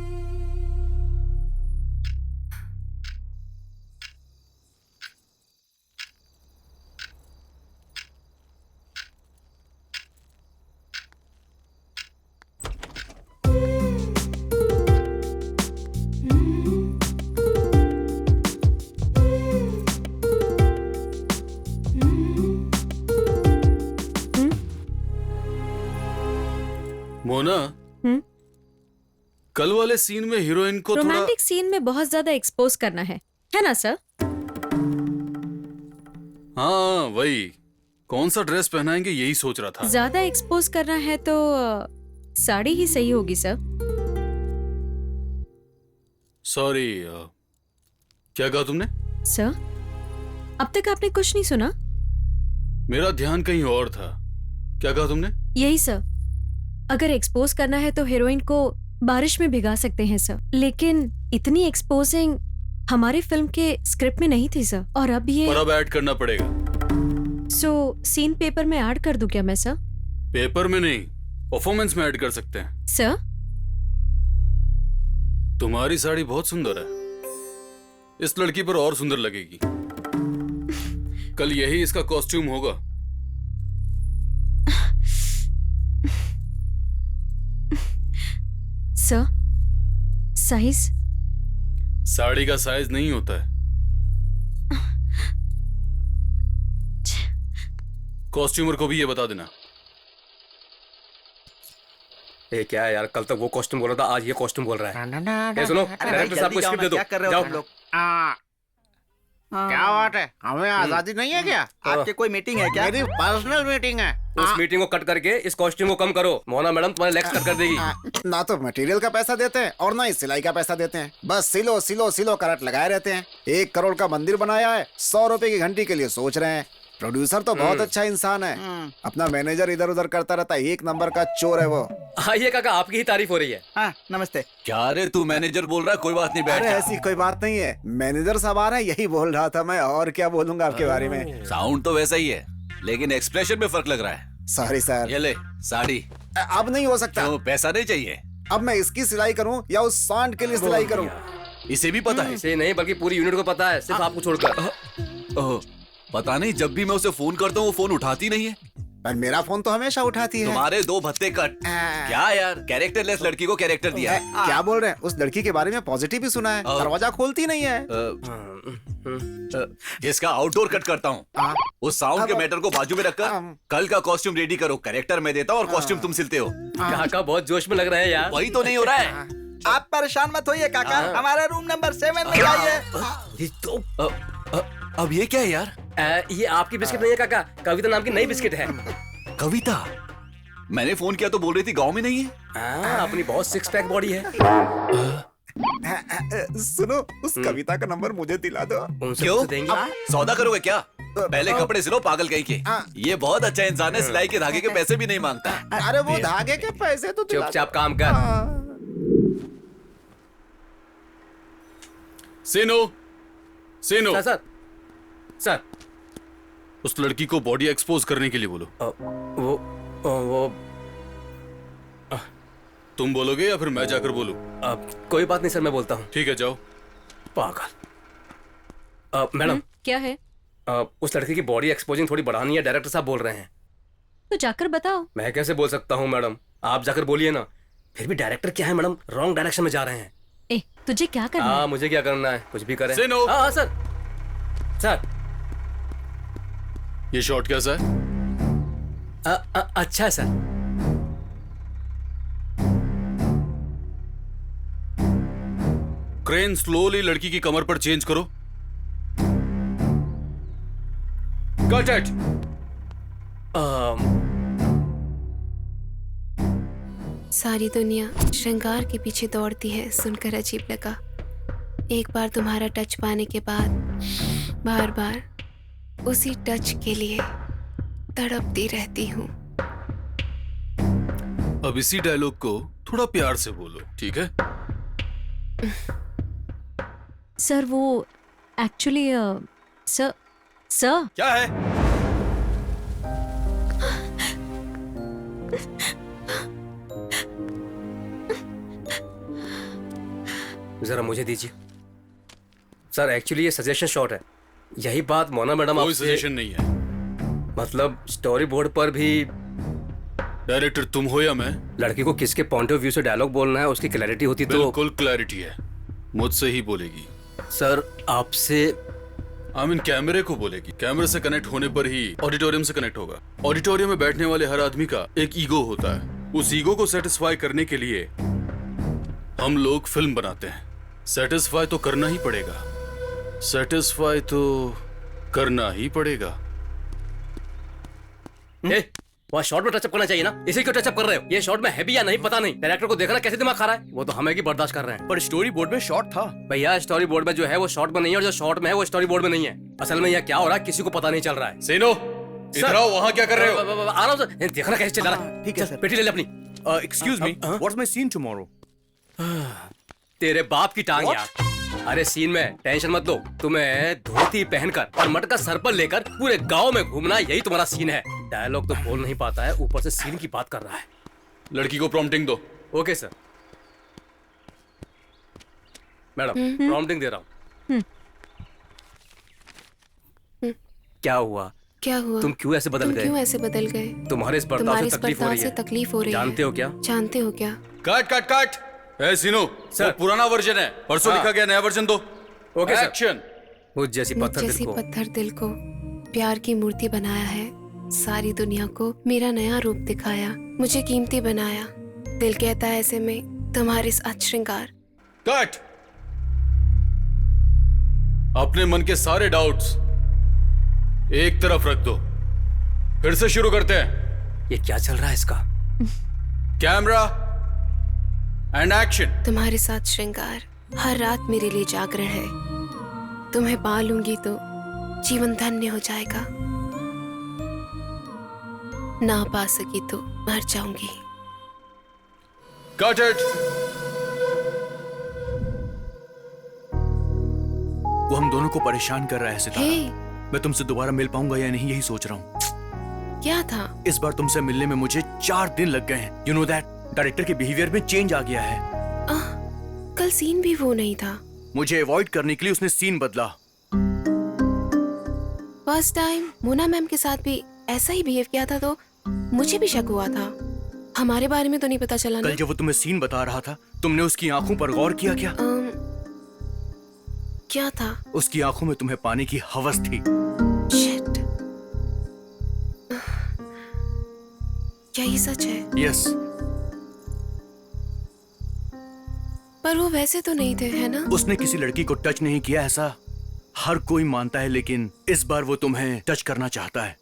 Mona, कल वाले सीन में हीरोइन को थोड़ा रोमांटिक सीन में बहुत ज्यादा एक्सपोज करना है ना सर? हाँ वही, कौन सा ड्रेस पहनाएंगे यही सोच रहा था। ज्यादा एक्सपोज करना है तो साड़ी ही सही होगी सर। सॉरी, क्या कहा तुमने? सर अब तक आपने कुछ नहीं सुना? मेरा ध्यान कहीं और था। क्या कहा तुमने? यही सर, अगर एक्सपोज करना है तो हीरोइन को बारिश में भिगा सकते हैं सर, लेकिन इतनी एक्सपोजिंग हमारी फिल्म के स्क्रिप्ट में नहीं थी सर। और अब ये पर अब ऐड करना पड़ेगा। सो सीन पेपर में ऐड कर दूं क्या मैं सर? पेपर में नहीं, परफॉर्मेंस में ऐड कर सकते हैं। सर तुम्हारी साड़ी बहुत सुंदर है, इस लड़की पर और सुंदर लगेगी। कल यही इसका कॉस्ट्यूम होगा। Sir size? साड़ी का साइज नहीं होता है, कॉस्ट्यूमर को भी ये बता देना। ये क्या है यार, कल तक वो कॉस्ट्यूम बोल रहा था, आज ये कॉस्ट्यूम बोल रहा है। ये सुनो, डायरेक्टर साहब को स्क्रिप्ट दे दो। क्या कर रहे हो जाओ। तुम लोग? क्या बात है, हमें आजादी नहीं है क्या? आपकी कोई मीटिंग है क्या? मेरी पर्सनल मीटिंग है। उस मीटिंग को कट करके इस कॉस्ट्यूम को कम करो। मोना मैडम तुम्हारे लेग्स कट कर देगी। ना तो मटेरियल का पैसा देते हैं और ना ही सिलाई का पैसा देते हैं, बस सिलो सिलो सिलो करट लगाए रहते हैं। 1 करोड़ का मंदिर बनाया है, 100 रुपए की घंटी के लिए सोच रहे हैं। प्रोड्यूसर तो बहुत अच्छा इंसान है, अपना मैनेजर इधर उधर करता रहता है, 1 नंबर का चोर है वो। आइए काका, आपकी ही तारीफ हो रही है। हाँ नमस्ते। क्या रे तू मैनेजर बोल रहा है? कोई बात नहीं, बैठ अरे जा। ऐसी कोई बात नहीं है, मैनेजर साहब आ रहे हैं, यही बोल रहा था मैं, और क्या बोलूंगा आपके बारे में। साउंड तो वैसा ही है, लेकिन एक्सप्रेशन में फर्क लग रहा है। Sorry sir. ये ले साड़ी। अब नहीं हो सकता। तो पैसा नहीं चाहिए? अब मैं इसकी सिलाई करूं या उस सांड के लिए सिलाई करूं? इसे भी पता है? इसे नहीं बल्कि पूरी यूनिट को पता है, सिर्फ आपको छोड़कर। ओह, पता नहीं, जब भी मैं उसे फोन करता हूँ वो फोन उठाती नहीं है। पर मेरा फोन तो हमेशा उठाती है। तुम्हारे 2 भत्ते कट। क्या यार, कैरेक्टरलेस लड़की को कैरेक्टर दिया है। क्या बोल रहे हैं? उस लड़की के बारे में पॉजिटिव ही सुना है, दरवाजा खोलती नहीं है। इसका आउटडोर कट करता हूँ। उस साउंड के मैटर को बाजू में रखकर कल का कॉस्ट्यूम रेडी करो। कैरेक्टर मैं देता हूँ और कॉस्ट्यूम तुम सिलते हो। काका बहुत जोश में लग रहे हैं यार। वही तो नहीं हो रहा है। आप परेशान मत होइए काका, हमारे रूम नंबर 7 में जाइए। अब ये क्या है यार? ये आपकी बिस्किट नहीं है काका, कविता नाम की नई बिस्किट है। कविता? मैंने फोन किया तो बोल रही थी गांव में नहीं है। अपनी बहुत 6 पैक बॉडी है। सुनो, उस कविता का नंबर मुझे दिला दो। क्यों? सौदा करोगे क्या? पहले कपड़े सिलो पागल कहीं के। ये बहुत अच्छा इंसान है, सिलाई के धागे के पैसे भी नहीं मांगता। अरे वो धागे के पैसे तो चुपचाप काम कर। सीनो, सीनो। सर सर, उस लड़की को बॉडी एक्सपोज करने के लिए बोलो। वो तुम बोलोगे या फिर मैं जाकर बोलूं? कोई बात नहीं सर, मैं बोलता हूँ। ठीक है, जाओ। पागल। मैडम क्या है? उस लड़की की बॉडी एक्सपोजिंग थोड़ी बढ़ानी है, डायरेक्टर साहब बोल रहे हैं। तो जाकर बताओ। मैं कैसे बोल सकता हूँ मैडम, आप जाकर बोलिए ना। फिर भी डायरेक्टर क्या है मैडम, रॉन्ग डायरेक्शन में जा रहे हैं। ए, तुझे क्या करना है? मुझे क्या करना है, कुछ भी करें। Say no. हाँ सर। सर ये शॉट कैसा है? अच्छा है सर। क्रेन स्लोली लड़की की कमर पर चेंज करो। Cut it. सारी दुनिया श्रृंगार के पीछे दौड़ती है, सुनकर अजीब लगा। एक बार तुम्हारा टच पाने के बाद बार बार उसी टच के लिए तड़पती रहती हूँ। अब इसी डायलॉग को थोड़ा प्यार से बोलो, ठीक है? सर वो एक्चुअली सर क्या है? जरा मुझे दीजिए सर। एक्चुअली ये सजेशन शॉट है। यही बात मोना मैडम कोई आपसे। सजेशन नहीं है। मतलब स्टोरी बोर्ड पर भी डायरेक्टर तुम हो या मैं? लड़की को किसके पॉइंट ऑफ व्यू से डायलॉग बोलना है उसकी क्लैरिटी होती तो। बिल्कुल क्लैरिटी है, मुझसे ही बोलेगी। सर आपसे कैमरे को बोलेगी। कैमरे से कनेक्ट होने पर ही ऑडिटोरियम से कनेक्ट होगा। ऑडिटोरियम में बैठने वाले हर आदमी का एक ईगो होता है। उस ईगो को सेटिस्फाई करने के लिए हम लोग फिल्म बनाते हैं। सेटिस्फाई तो करना ही पड़ेगा। सेटिस्फाई तो करना ही पड़ेगा। वहाँ शॉट में टचअप करना चाहिए ना, इसे क्यों टचअप कर रहे हो? ये शॉट में है भी या नहीं पता नहीं। डायरेक्टर को देखना कैसे दिमाग खा रहा है। वो तो हमें की बर्दाश्त कर रहे हैं। पर स्टोरी बोर्ड में शॉट था। भैया स्टोरी बोर्ड में जो है वो शॉट में नहीं है, और जो शॉट में है वो स्टोरी बोर्ड में नहीं है। असल में यह क्या हो रहा है किसी को पता नहीं चल रहा है। सेनो, इधर आओ। वहाँ क्या कर रहे हो? आ रहा हूँ सर। देखना कैसे चल रहा है। ठीक है सर। पेटी ले ले अपनी। Excuse me, what's my scene tomorrow? तेरे बाप की टांग यार। अरे सीन में टेंशन मत लो। तुम्हें धोती पहनकर और मटका सर पर लेकर पूरे गांव में घूमना, यही तुम्हारा सीन है। डायलॉग तो बोल नहीं पाता है, ऊपर से सीन की बात कर रहा है। लड़की को प्रॉम्प्टिंग दो। Okay sir. मैडम प्रॉम्प्टिंग दे रहा हूँ। क्या हुआ? क्या हुआ? तुम क्यों ऐसे बदल तुम गए? क्यों ऐसे बदल गए? तुम्हारे इस बर्ताव तुम्हारे से इस तकलीफ हो बर्ताव रही से है। तकलीफ हो रही है। जानते हो क्या? जानते हो क्या? Cut cut cut. ए सीनो, वो पुराना वर्जन है, परसों लिखा गया, नया वर्जन दो। Okay sir. एक्शन। मुझ जैसी पत्थर दिल को पत्थर दिल को प्यार की मूर्ति बनाया है। सारी दुनिया को मेरा नया रूप दिखाया, मुझे कीमती बनाया। दिल कहता है ऐसे में तुम्हारे साथ श्रृंगार। कट। अपने मन के सारे डाउट्स एक तरफ रख दो। फिर से शुरू करते हैं। ये क्या चल रहा है इसका? Camera and action. तुम्हारे साथ श्रृंगार हर रात मेरे लिए जागरण है। तुम्हें पा लूंगी तो जीवन धन्य हो जाएगा, ना पा सकी तो मर जाऊंगी। Cut it. वो हम दोनों को परेशान कर रहा है सितारा। हे, मैं तुमसे दोबारा मिल पाऊंगा या नहीं, यही सोच रहा हूँ। क्या था? इस बार तुमसे मिलने में मुझे 4 दिन लग गए हैं। यू नो दैट डायरेक्टर के बिहेवियर में चेंज आ गया है। कल सीन भी वो नहीं था। मुझे अवॉइड करने के लिए उसने सीन बदला। फर्स्ट टाइम मोना मैम के साथ भी ऐसा ही बिहेव किया था तो मुझे भी शक हुआ था। हमारे बारे में तो नहीं पता चला ना? कल जब वो तुम्हें सीन बता रहा था, तुमने उसकी आंखों पर गौर किया क्या? क्या था? उसकी आंखों में तुम्हें पाने की हवस थी। शिट। क्या ये सच है? यस। पर वो वैसे तो नहीं थे, है ना? उसने किसी लड़की को टच नहीं किया, ऐसा हर कोई मानता है, लेकिन इस बार वो तुम्हें टच करना चाहता है।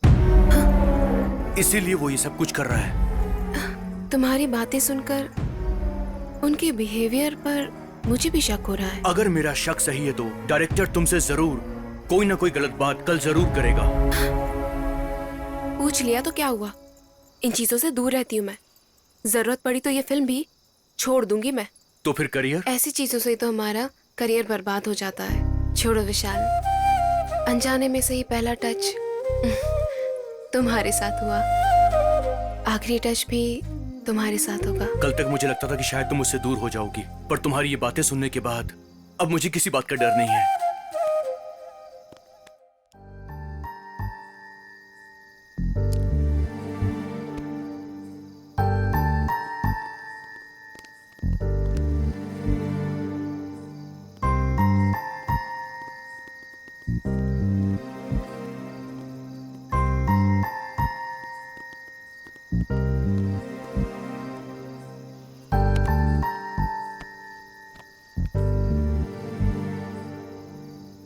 इसीलिए वो ये सब कुछ कर रहा है। तुम्हारी बातें सुनकर उनके बिहेवियर पर मुझे भी शक हो रहा है। अगर मेरा शक सही है तो डायरेक्टर तुमसे जरूर कोई ना कोई गलत बात कल जरूर करेगा। पूछ लिया तो क्या हुआ? इन चीजों से दूर रहती हूँ मैं। जरूरत पड़ी तो ये फिल्म भी छोड़ दूंगी मैं। तो फिर करियर? ऐसी चीजों से तो हमारा करियर बर्बाद हो जाता है। छोड़ो विशाल, अनजाने में से ही पहला टच तुम्हारे साथ हुआ, आखिरी टच भी तुम्हारे साथ होगा। कल तक मुझे लगता था कि शायद तुम मुझसे दूर हो जाओगी, पर तुम्हारी ये बातें सुनने के बाद अब मुझे किसी बात का डर नहीं है।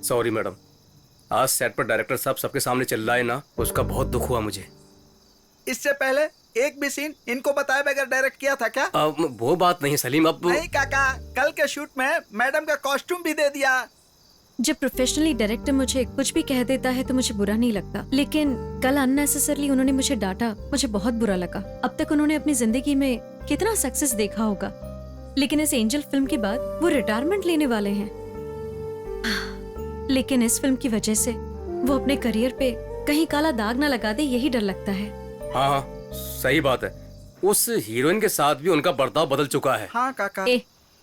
सॉरी मैडम, आज सेट पर डायरेक्टर साहब सबके सामने चिल्लाए ना, उसका बहुत दुख हुआ मुझे। इससे पहले एक भी सीन इनको बताए बगैर डायरेक्ट किया था क्या? वो बात नहीं सलीम, अब नहीं काका, कल के शूट में मैडम का कॉस्ट्यूम भी दे दिया। जब प्रोफेशनली डायरेक्टर मुझे कुछ भी कह देता है तो मुझे बुरा नहीं लगता, लेकिन कल अननेसेसरली उन्होंने मुझे डांटा, मुझे बहुत बुरा लगा। अब तक उन्होंने अपनी जिंदगी में कितना सक्सेस देखा होगा, लेकिन इस एंजल फिल्म के बाद वो रिटायरमेंट लेने वाले हैं। लेकिन इस फिल्म की वजह से वो अपने करियर पे कहीं काला दाग ना लगा दे, यही डर लगता है। हाँ सही बात है, उस हीरोइन के साथ भी उनका बर्ताव बदल चुका है। हाँ काका।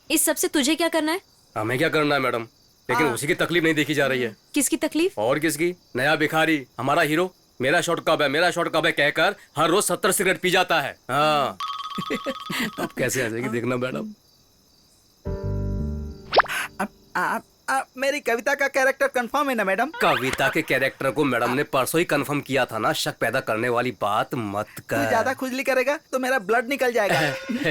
इस सब से तुझे क्या करना है? हमें क्या करना है मैडम, लेकिन उसी की तकलीफ नहीं देखी जा रही है। किसकी तकलीफ? और किसकी? नया भिखारी हमारा हीरो मेरा शॉट कब है, मेरा शॉट कब है कहकर हर रोज 70 सिगरेट पी जाता है। हाँ अब कैसे आ जाएगी देखना मैडम। मेरी कविता का कैरेक्टर कंफर्म है ना मैडम? कविता के कैरेक्टर को मैडम ने परसों ही कंफर्म किया था ना, शक पैदा करने वाली बात मत कर। ज्यादा खुजली करेगा तो मेरा ब्लड निकल जाएगा।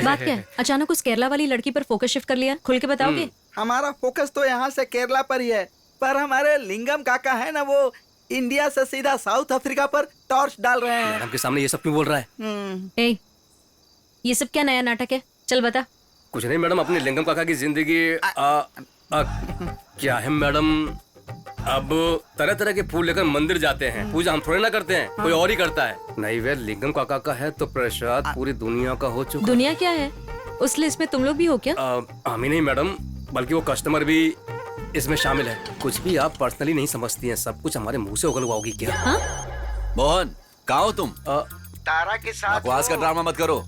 बात क्या है? अचानक उस केरला वाली लड़की पर फोकस शिफ्ट कर लिया, खुल के बताओगे? हमारा फोकस तो यहाँ से केरला पर ही है, पर हमारे लिंगम काका है ना, वो इंडिया से सीधा साउथ अफ्रीका पर टॉर्च डाल रहे हैं। मैडम के सामने ये सब क्यों बोल रहा है? ये सब क्या नया नाटक है? चल बता। कुछ नहीं मैडम, अपनी लिंगम काका की जिंदगी क्या है मैडम, अब तरह तरह के फूल लेकर मंदिर जाते हैं, पूजा हम थोड़े ना करते हैं, कोई और ही करता है। नहीं वे लिंगम काका का है तो प्रसाद पूरी दुनिया का हो चुका। दुनिया क्या है? उस लिस्ट में तुम लोग भी हो क्या? हम ही नहीं मैडम, बल्कि वो कस्टमर भी इसमें शामिल है। कुछ भी आप पर्सनली नहीं समझती हैं, सब कुछ हमारे मुंह से उगलवाओगी क्या? मोहन कहाँ हो तुम? तारा के साथ बकवास का ड्रामा मत करो।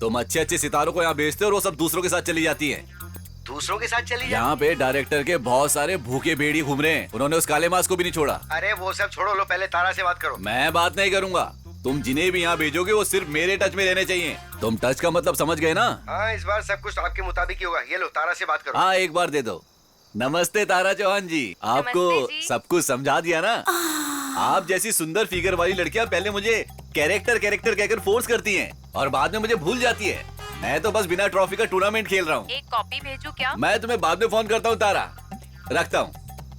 तुम अच्छे अच्छे सितारों को यहाँ बेचते हो और वो सब दूसरों के साथ चली जाती है। दूसरों के साथ चली यहाँ पे डायरेक्टर के बहुत सारे भूखे भेड़ी घूम रहे हैं, उन्होंने उस काले मास को भी नहीं छोड़ा। अरे वो सब छोड़ो, लो पहले तारा से बात करो। मैं बात नहीं करूंगा, तुम जिन्हें भी यहाँ भेजोगे वो सिर्फ मेरे टच में रहने चाहिए। तुम टच का मतलब समझ गए ना? हाँ, इस बार सब कुछ आपके मुताबिक ही होगा। ये लो तारा से बात करो। हाँ एक बार दे दो। नमस्ते तारा चौहान जी, आपको सब कुछ समझा दिया ना? आप जैसी सुंदर फिगर वाली लड़कियाँ पहले मुझे कैरेक्टर कैरेक्टर कहकर फोर्स करती हैं और बाद में मुझे भूल जाती है। मैं तो बस बिना ट्रॉफी का टूर्नामेंट खेल रहा हूँ। एक कॉपी भेजू क्या? मैं तुम्हें बाद में फोन करता हूँ तारा, रखता हूँ।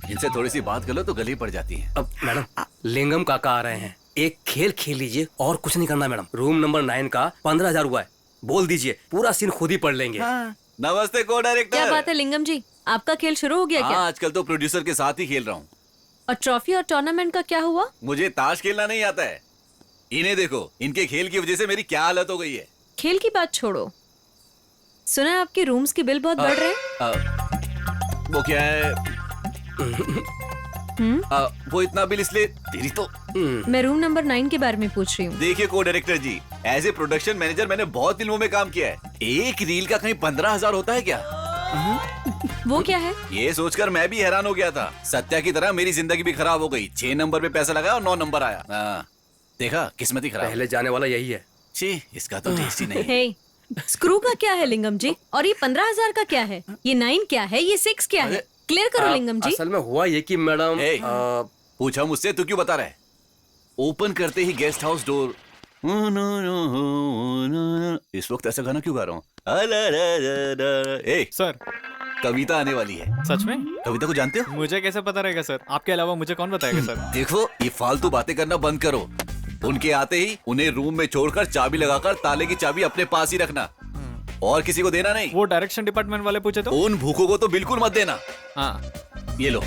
इनसे थोड़ी सी बात कर लो तो गली पड़ जाती है। अब मैडम लिंगम काका आ रहे हैं, एक खेल खेल लीजिए और कुछ नहीं करना मैडम। रूम नंबर 9 का 15,000 हुआ है, बोल दीजिए, पूरा सीन खुद ही पढ़ लेंगे। नमस्ते को डायरेक्टर। क्या बात है लिंगम जी, आपका खेल शुरू हो गया क्या? आजकल तो प्रोड्यूसर के साथ ही खेल रहा हूँ। और ट्रॉफी और टूर्नामेंट का क्या हुआ? मुझे ताश खेलना नहीं आता है। इन्हें देखो, इनके खेल की वजह से मेरी क्या हालत हो गई है। खेल की बात छोड़ो, सुना है आपके रूम्स के बिल बहुत बढ़ रहे हैं। वो क्या है? वो इतना बिल इसलिए तेरी तो। मैं रूम नंबर 9 के बारे में पूछ रही हूँ। देखिए को director ji, as a production manager मैंने बहुत फिल्मों में काम किया है, एक रील का कहीं 15,000 होता है क्या? वो क्या है? ये सोचकर मैं भी हैरान हो गया था। सत्या की तरह मेरी जिंदगी भी खराब हो गई। 6 नंबर पे पैसा लगाया और 9 नंबर आया। देखा, किस्मत ही खराब। पहले जाने वाला यही है। छी, इसका तो टेस्ट ही नहीं। हे, स्क्रू का क्या है लिंगम जी? और ये 15,000 का क्या है? ये 9 क्या है? ये 6 क्या है? क्लियर करो लिंगम जी। असल में हुआ ये कि मैडम पूछा मुझसे, तू क्यों बता रहा है? ओपन करते ही गेस्ट हाउस डोर। इस वक्त ऐसा गाना क्यों गा रहा हूँ? सर, कविता आने वाली है। सच में? कविता को जानते हो? मुझे कैसे पता रहेगा सर? आपके अलावा मुझे कौन बताएगा सर? देखो, ये फालतू बातें करना बंद करो। उनके आते ही उन्हें रूम में छोड़कर चाबी लगाकर ताले की चाबी अपने पास ही रखना और किसी को देना नहीं। वो डायरेक्शन डिपार्टमेंट वाले पूछे तो? उन भूखों को तो बिल्कुल मत देना। हाँ। ये लो,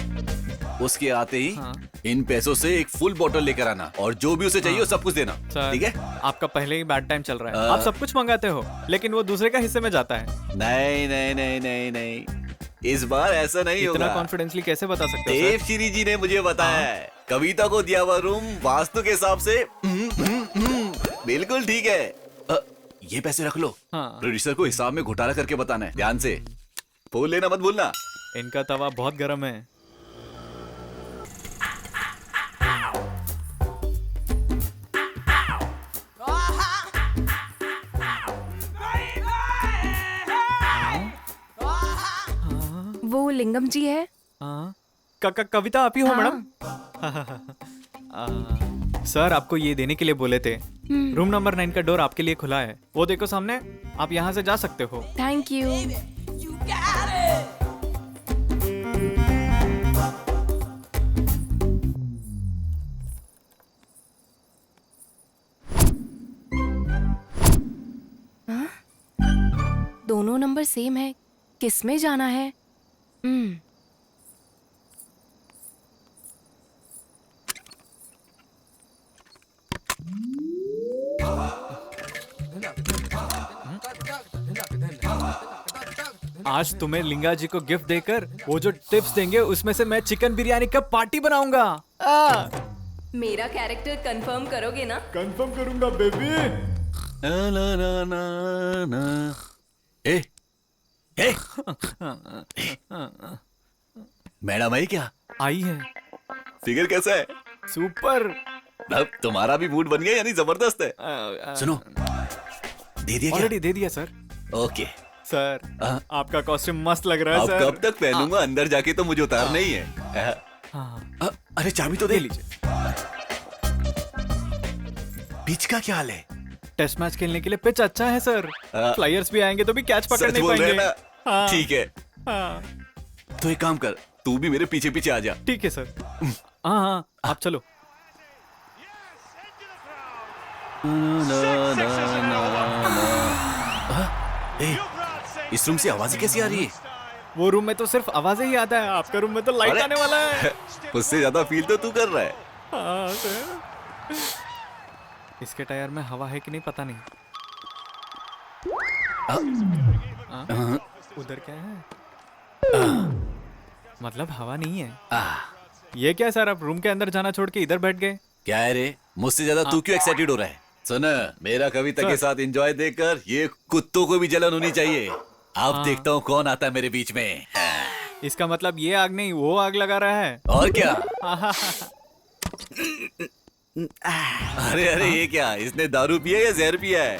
उसके आते ही इन पैसों से एक फुल बोतल लेकर आना और जो भी उसे चाहिए वो सब कुछ देना, ठीक है? आपका पहले ही बैड टाइम चल रहा है। आप सब कुछ मंगाते हो लेकिन वो दूसरे का हिस्से में जाता है। नहीं नहीं नहीं नहीं नहीं, इस बार ऐसा नहीं होगा। इतना कॉन्फिडेंटली कैसे बता सकते हो? देव श्री जी ने मुझे बताया है। कविता को दिया हुआ रूम वास्तु के हिसाब से बिल्कुल ठीक है। ये पैसे रख लो। प्रोड्यूसर को हिसाब में घोटाला करके बताना है, ध्यान से। फूल लेना मत भूलना। इनका तवा बहुत गर्म है। वो लिंगम जी है। कविता आप ही हो मैडम? सर आपको ये देने के लिए बोले थे। रूम नंबर 9 का डोर आपके लिए खुला है, वो देखो सामने, आप यहाँ से जा सकते हो। Thank you. दोनों नंबर सेम है, किस में जाना है? आज तुम्हें लिंगा जी को गिफ्ट देकर वो जो टिप्स देंगे उसमें से मैं चिकन बिरयानी का पार्टी बनाऊंगा। मेरा कैरेक्टर कंफर्म करोगे ना? कंफर्म करूंगा बेबी। ए, ए, मैडम आई क्या? आई है। फिगर कैसा है? सुपर। अब तुम्हारा भी मूड बन गया यानी जबरदस्त है। सुनो, दे दिया क्या? ऑलरेडी दे दिया सर। ओके सर, आपका कॉस्ट्यूम मस्त लग रहा है अब सर। कब तक पहनूंगा? अंदर जाके तो मुझे उतारना ही है। अरे चाबी तो दे लीजिए। पिच का क्या हाल है? टेस्ट मैच खेलने के लिए पिच अच्छा है सर। प्लेयर्स भी आएंगे तो भी कैच पकड़ सच नहीं बोल रहे पाएंगे। हैं ना? ठीक है, हाँ। तो एक काम कर, तू भी मेरे पीछे पीछे आ जा। ठीक है सर। हाँ, आप चलो। ए, इस रूम से आवाजें कैसी आ रही है? वो रूम में तो सिर्फ आवाजें ही आता है, आपका रूम में तो लाइट अरे, आने वाला है। उससे ज्यादा फील तो तू कर रहा है। हाँ सर। इसके टायर में हवा है कि नहीं पता नहीं। उधर क्या है? मतलब हवा नहीं है। ये क्या सर, आप रूम के अंदर जाना छोड़ के इधर बैठ गए? क्या है रे, मुझसे ज्यादा तू क्यों एक्साइटेड हो रहा है? सुन, मेरा कविता के साथ एंजॉय देकर ये कुत्तों को भी जलन होनी चाहिए। अब देखता हूँ कौन आता है मेरे बीच में। इसका मतलब ये आग नहीं वो आग लगा रहा है। और क्या? अरे अरे, ये क्या, इसने दारू पिया या जहर पिया है?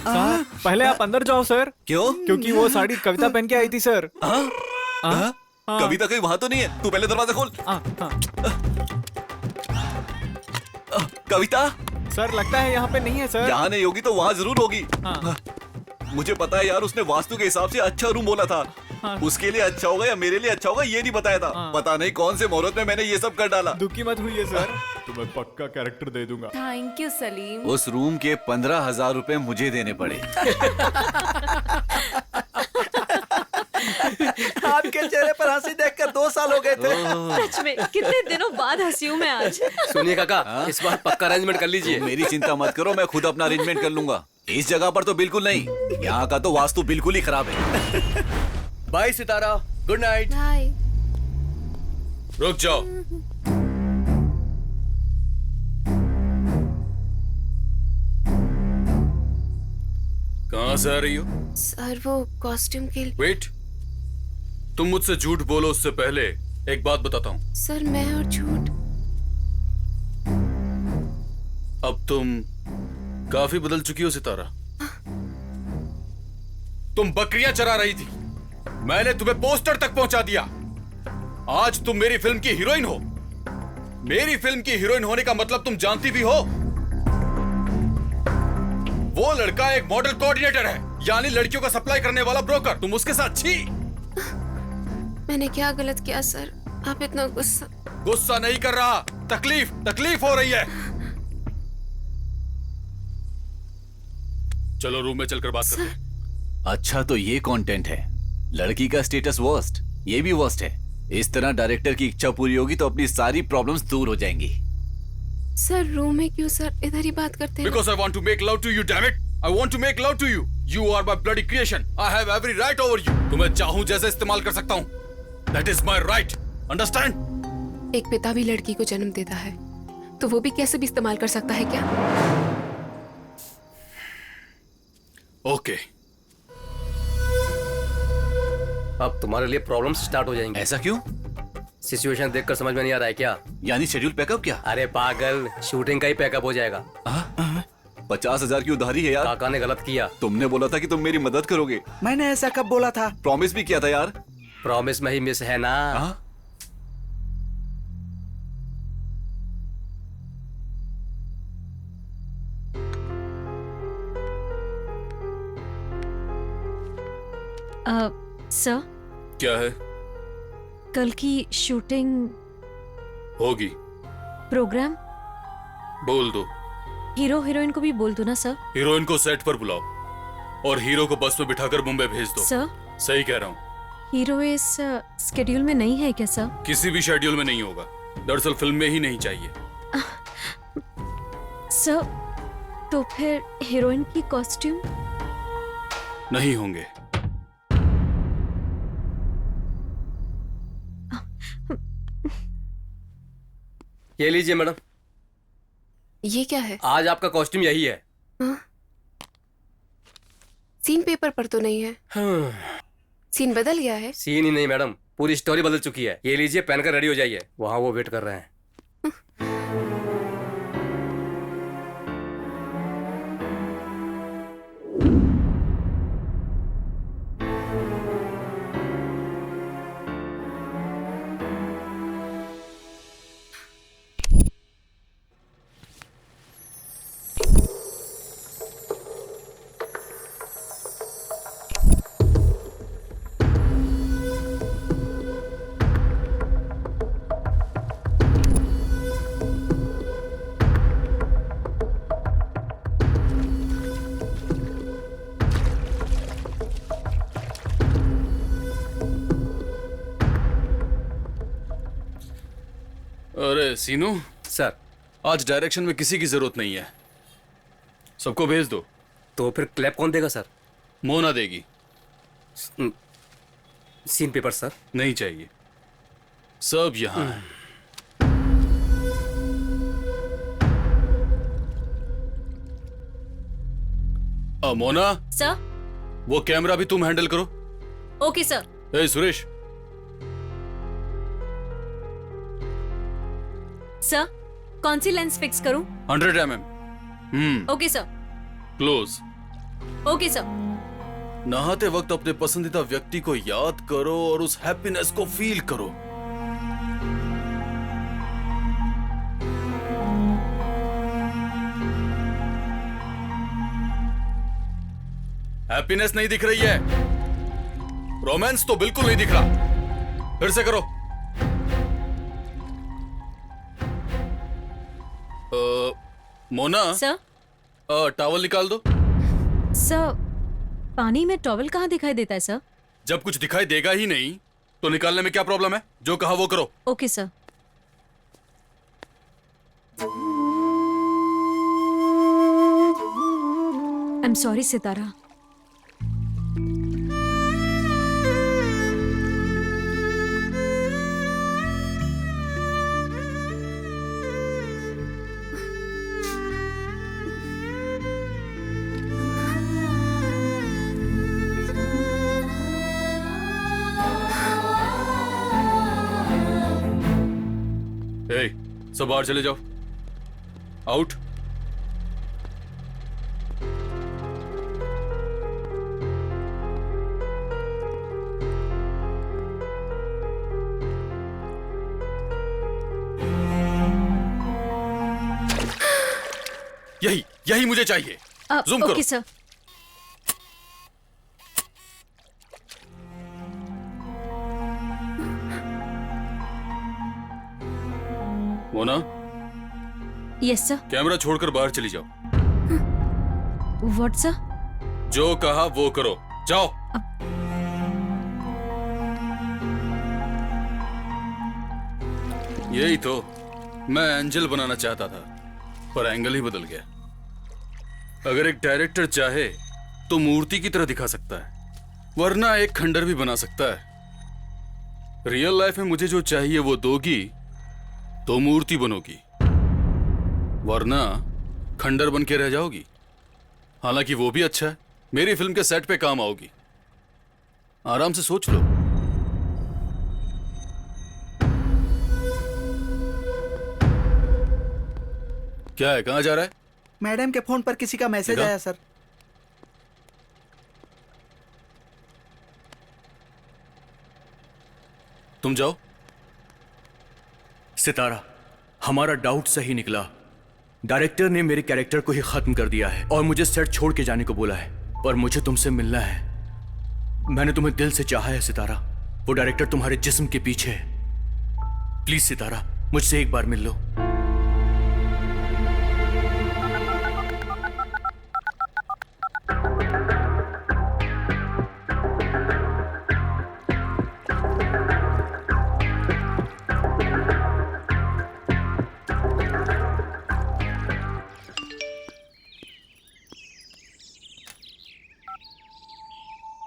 सर, पहले आप अंदर जाओ सर। क्यों? क्योंकि वो साड़ी कविता पहन के आई थी सर। कविता कहीं वहां तो नहीं है? तू पहले दरवाजा खोल। कविता सर, लगता है यहाँ पे नहीं है सर। यहाँ नहीं होगी तो वहाँ जरूर होगी। मुझे पता है यार, उसने वास्तु के हिसाब से अच्छा रूम बोला था। उसके लिए अच्छा होगा या मेरे लिए अच्छा होगा ये नहीं बताया था। पता नहीं कौन से मुहूर्त में मैंने ये सब कर डाला। दुखी मत हुई है सर, तुम्हें पक्का कैरेक्टर दे दूंगा। Thank you Salim. उस रूम के 15,000 रुपए मुझे देने पड़े। आपके चेहरे पर हंसी देखकर 2 साल हो गए थे। सच में कितने दिनों बाद हंसी हूँ मैं आज। सुनिए काका, इस बार पक्का अरेंजमेंट कर लीजिए। मेरी चिंता मत करो, मैं खुद अपना अरेंजमेंट कर लूंगा। इस जगह पर तो बिल्कुल नहीं, यहाँ का तो वास्तु बिल्कुल ही खराब है। बाय सितारा, गुड नाइट। बाय। रुक जाओ। कहाँ से आ रही हो? सर, वो कॉस्ट्यूम के लिए। वेट, तुम मुझसे झूठ बोलो उससे पहले एक बात बताता हूँ। सर, मैं और झूठ। अब तुम काफी बदल चुकी हो सितारा। तुम बकरियां चरा रही थी, मैंने तुम्हें पोस्टर तक पहुंचा दिया। आज तुम मेरी फिल्म की हीरोइन हो। मेरी फिल्म की हीरोइन होने का मतलब तुम जानती भी हो। वो लड़का एक मॉडल कोऑर्डिनेटर है, यानी लड़कियों का सप्लाई करने वाला ब्रोकर। तुम उसके साथ छी। मैंने क्या गलत किया सर? आप इतना गुस्सा नहीं कर रहा, तकलीफ हो रही है। चलो रूम में चलकर बात करते हैं। अच्छा, तो ये कंटेंट है। लड़की का स्टेटस वर्स्ट, ये भी वर्स्ट है। इस तरह डायरेक्टर की इच्छा पूरी होगी तो अपनी सारी प्रॉब्लम्स दूर हो जाएंगी। सर, रूम में क्यों सर? इधर ही बात करते हैं। Because I want to make love to you, damn it! I want to make love to you. You are my bloody creation. I have every right over you. तुम्हें चाहूं जैसे इस्तेमाल कर सकता हूं। That is my right. Understand? एक पिता भी लड़की को जन्म देता है तो वो भी कैसे भी इस्तेमाल कर सकता है क्या? Okay. अब तुम्हारे लिए प्रॉब्लम्स स्टार्ट हो जाएंगे। ऐसा क्यों? सिचुएशन देखकर समझ में नहीं आ रहा है क्या? यानी शेड्यूल पैकअप क्या? अरे पागल, शूटिंग का ही पैकअप हो जाएगा। 50,000 की उधारी है यार। काका ने गलत किया। तुमने बोला था कि तुम मेरी मदद करोगे। मैंने ऐसा कब बोला था? प्रॉमिस भी किया था यार। प्रॉमिस में ही मिस है ना। सर, क्या है? कल की शूटिंग होगी। प्रोग्राम बोल दो। हीरो हीरोइन को भी बोल दो ना सर। हीरोइन को सेट पर बुलाओ और हीरो को बस में बिठाकर मुंबई भेज दो। सर सही कह रहा हूँ। हीरो इस स्केड्यूल में नहीं है क्या सर? किसी भी शेड्यूल में नहीं होगा, दरअसल फिल्म में ही नहीं चाहिए। सर तो फिर हीरोइन की कॉस्ट्यूम नहीं होंगे। ये लीजिए मैडम। ये क्या है? आज आपका कॉस्ट्यूम यही है। हाँ? सीन पेपर पर तो नहीं है। सीन बदल गया है। सीन ही नहीं मैडम, पूरी स्टोरी बदल चुकी है। ये लीजिए, पहनकर रेडी हो जाइए, वहां वो वेट कर रहे हैं। अरे सीनू सर, आज डायरेक्शन में किसी की जरूरत नहीं है, सबको भेज दो। तो फिर क्लैप कौन देगा सर? मोना देगी। Scene paper sir? नहीं चाहिए, सब यहाँ है। मोना सर। वो कैमरा भी तुम हैंडल करो। Okay sir. ए सुरेश। सर कौन सी लेंस फिक्स करूं? 100 mm। Okay sir. Close. Okay sir. नहाते वक्त अपने पसंदीदा व्यक्ति को याद करो और उस हैप्पीनेस को फील करो। हैप्पीनेस नहीं दिख रही है, रोमांस तो बिल्कुल नहीं दिख रहा। फिर से करो। मोना सर। टॉवल निकाल दो। सर पानी में टॉवल कहाँ दिखाई देता है सर? जब कुछ दिखाई देगा ही नहीं तो निकालने में क्या प्रॉब्लम है? जो कहा वो करो। Okay sir. I am sorry Sitara. सब बाहर चले जाओ। आउट। यही यही मुझे चाहिए। जूम करो। Okay sir. Mona. Yes sir. Camera छोड़कर बाहर चली जाओ। What sir? जो कहा वो करो, जाओ। यही तो मैं एंजल बनाना चाहता था, पर एंगल ही बदल गया। अगर एक डायरेक्टर चाहे तो मूर्ति की तरह दिखा सकता है, वरना एक खंडर भी बना सकता है। रियल लाइफ में मुझे जो चाहिए वो दोगी तो मूर्ति बनोगी, वरना खंडर बन के रह जाओगी। हालांकि वो भी अच्छा है, मेरी फिल्म के सेट पे काम आओगी। आराम से सोच लो। क्या है, कहां जा रहा है? मैडम के फोन पर किसी का मैसेज आया सर। तुम जाओ। सितारा, हमारा डाउट सही निकला। डायरेक्टर ने मेरे कैरेक्टर को ही खत्म कर दिया है और मुझे सेट छोड़ के जाने को बोला है, और मुझे तुमसे मिलना है। मैंने तुम्हें दिल से चाहा है सितारा, वो डायरेक्टर तुम्हारे जिस्म के पीछे है। प्लीज सितारा, मुझसे एक बार मिल लो।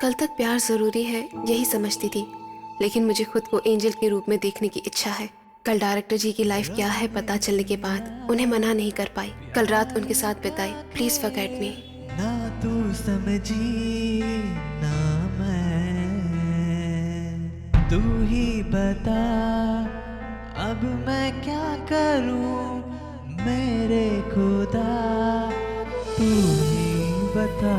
कल तक प्यार जरूरी है यही समझती थी, लेकिन मुझे खुद को एंजल के रूप में देखने की इच्छा है। कल डायरेक्टर जी की लाइफ क्या है पता चलने के बाद उन्हें मना नहीं कर पाई। कल रात उनके साथ बिताई। Please forget me. ना तू समझी ना मैं, तू ही बता अब मैं क्या करूं मेरे खुदा, तू ही बता।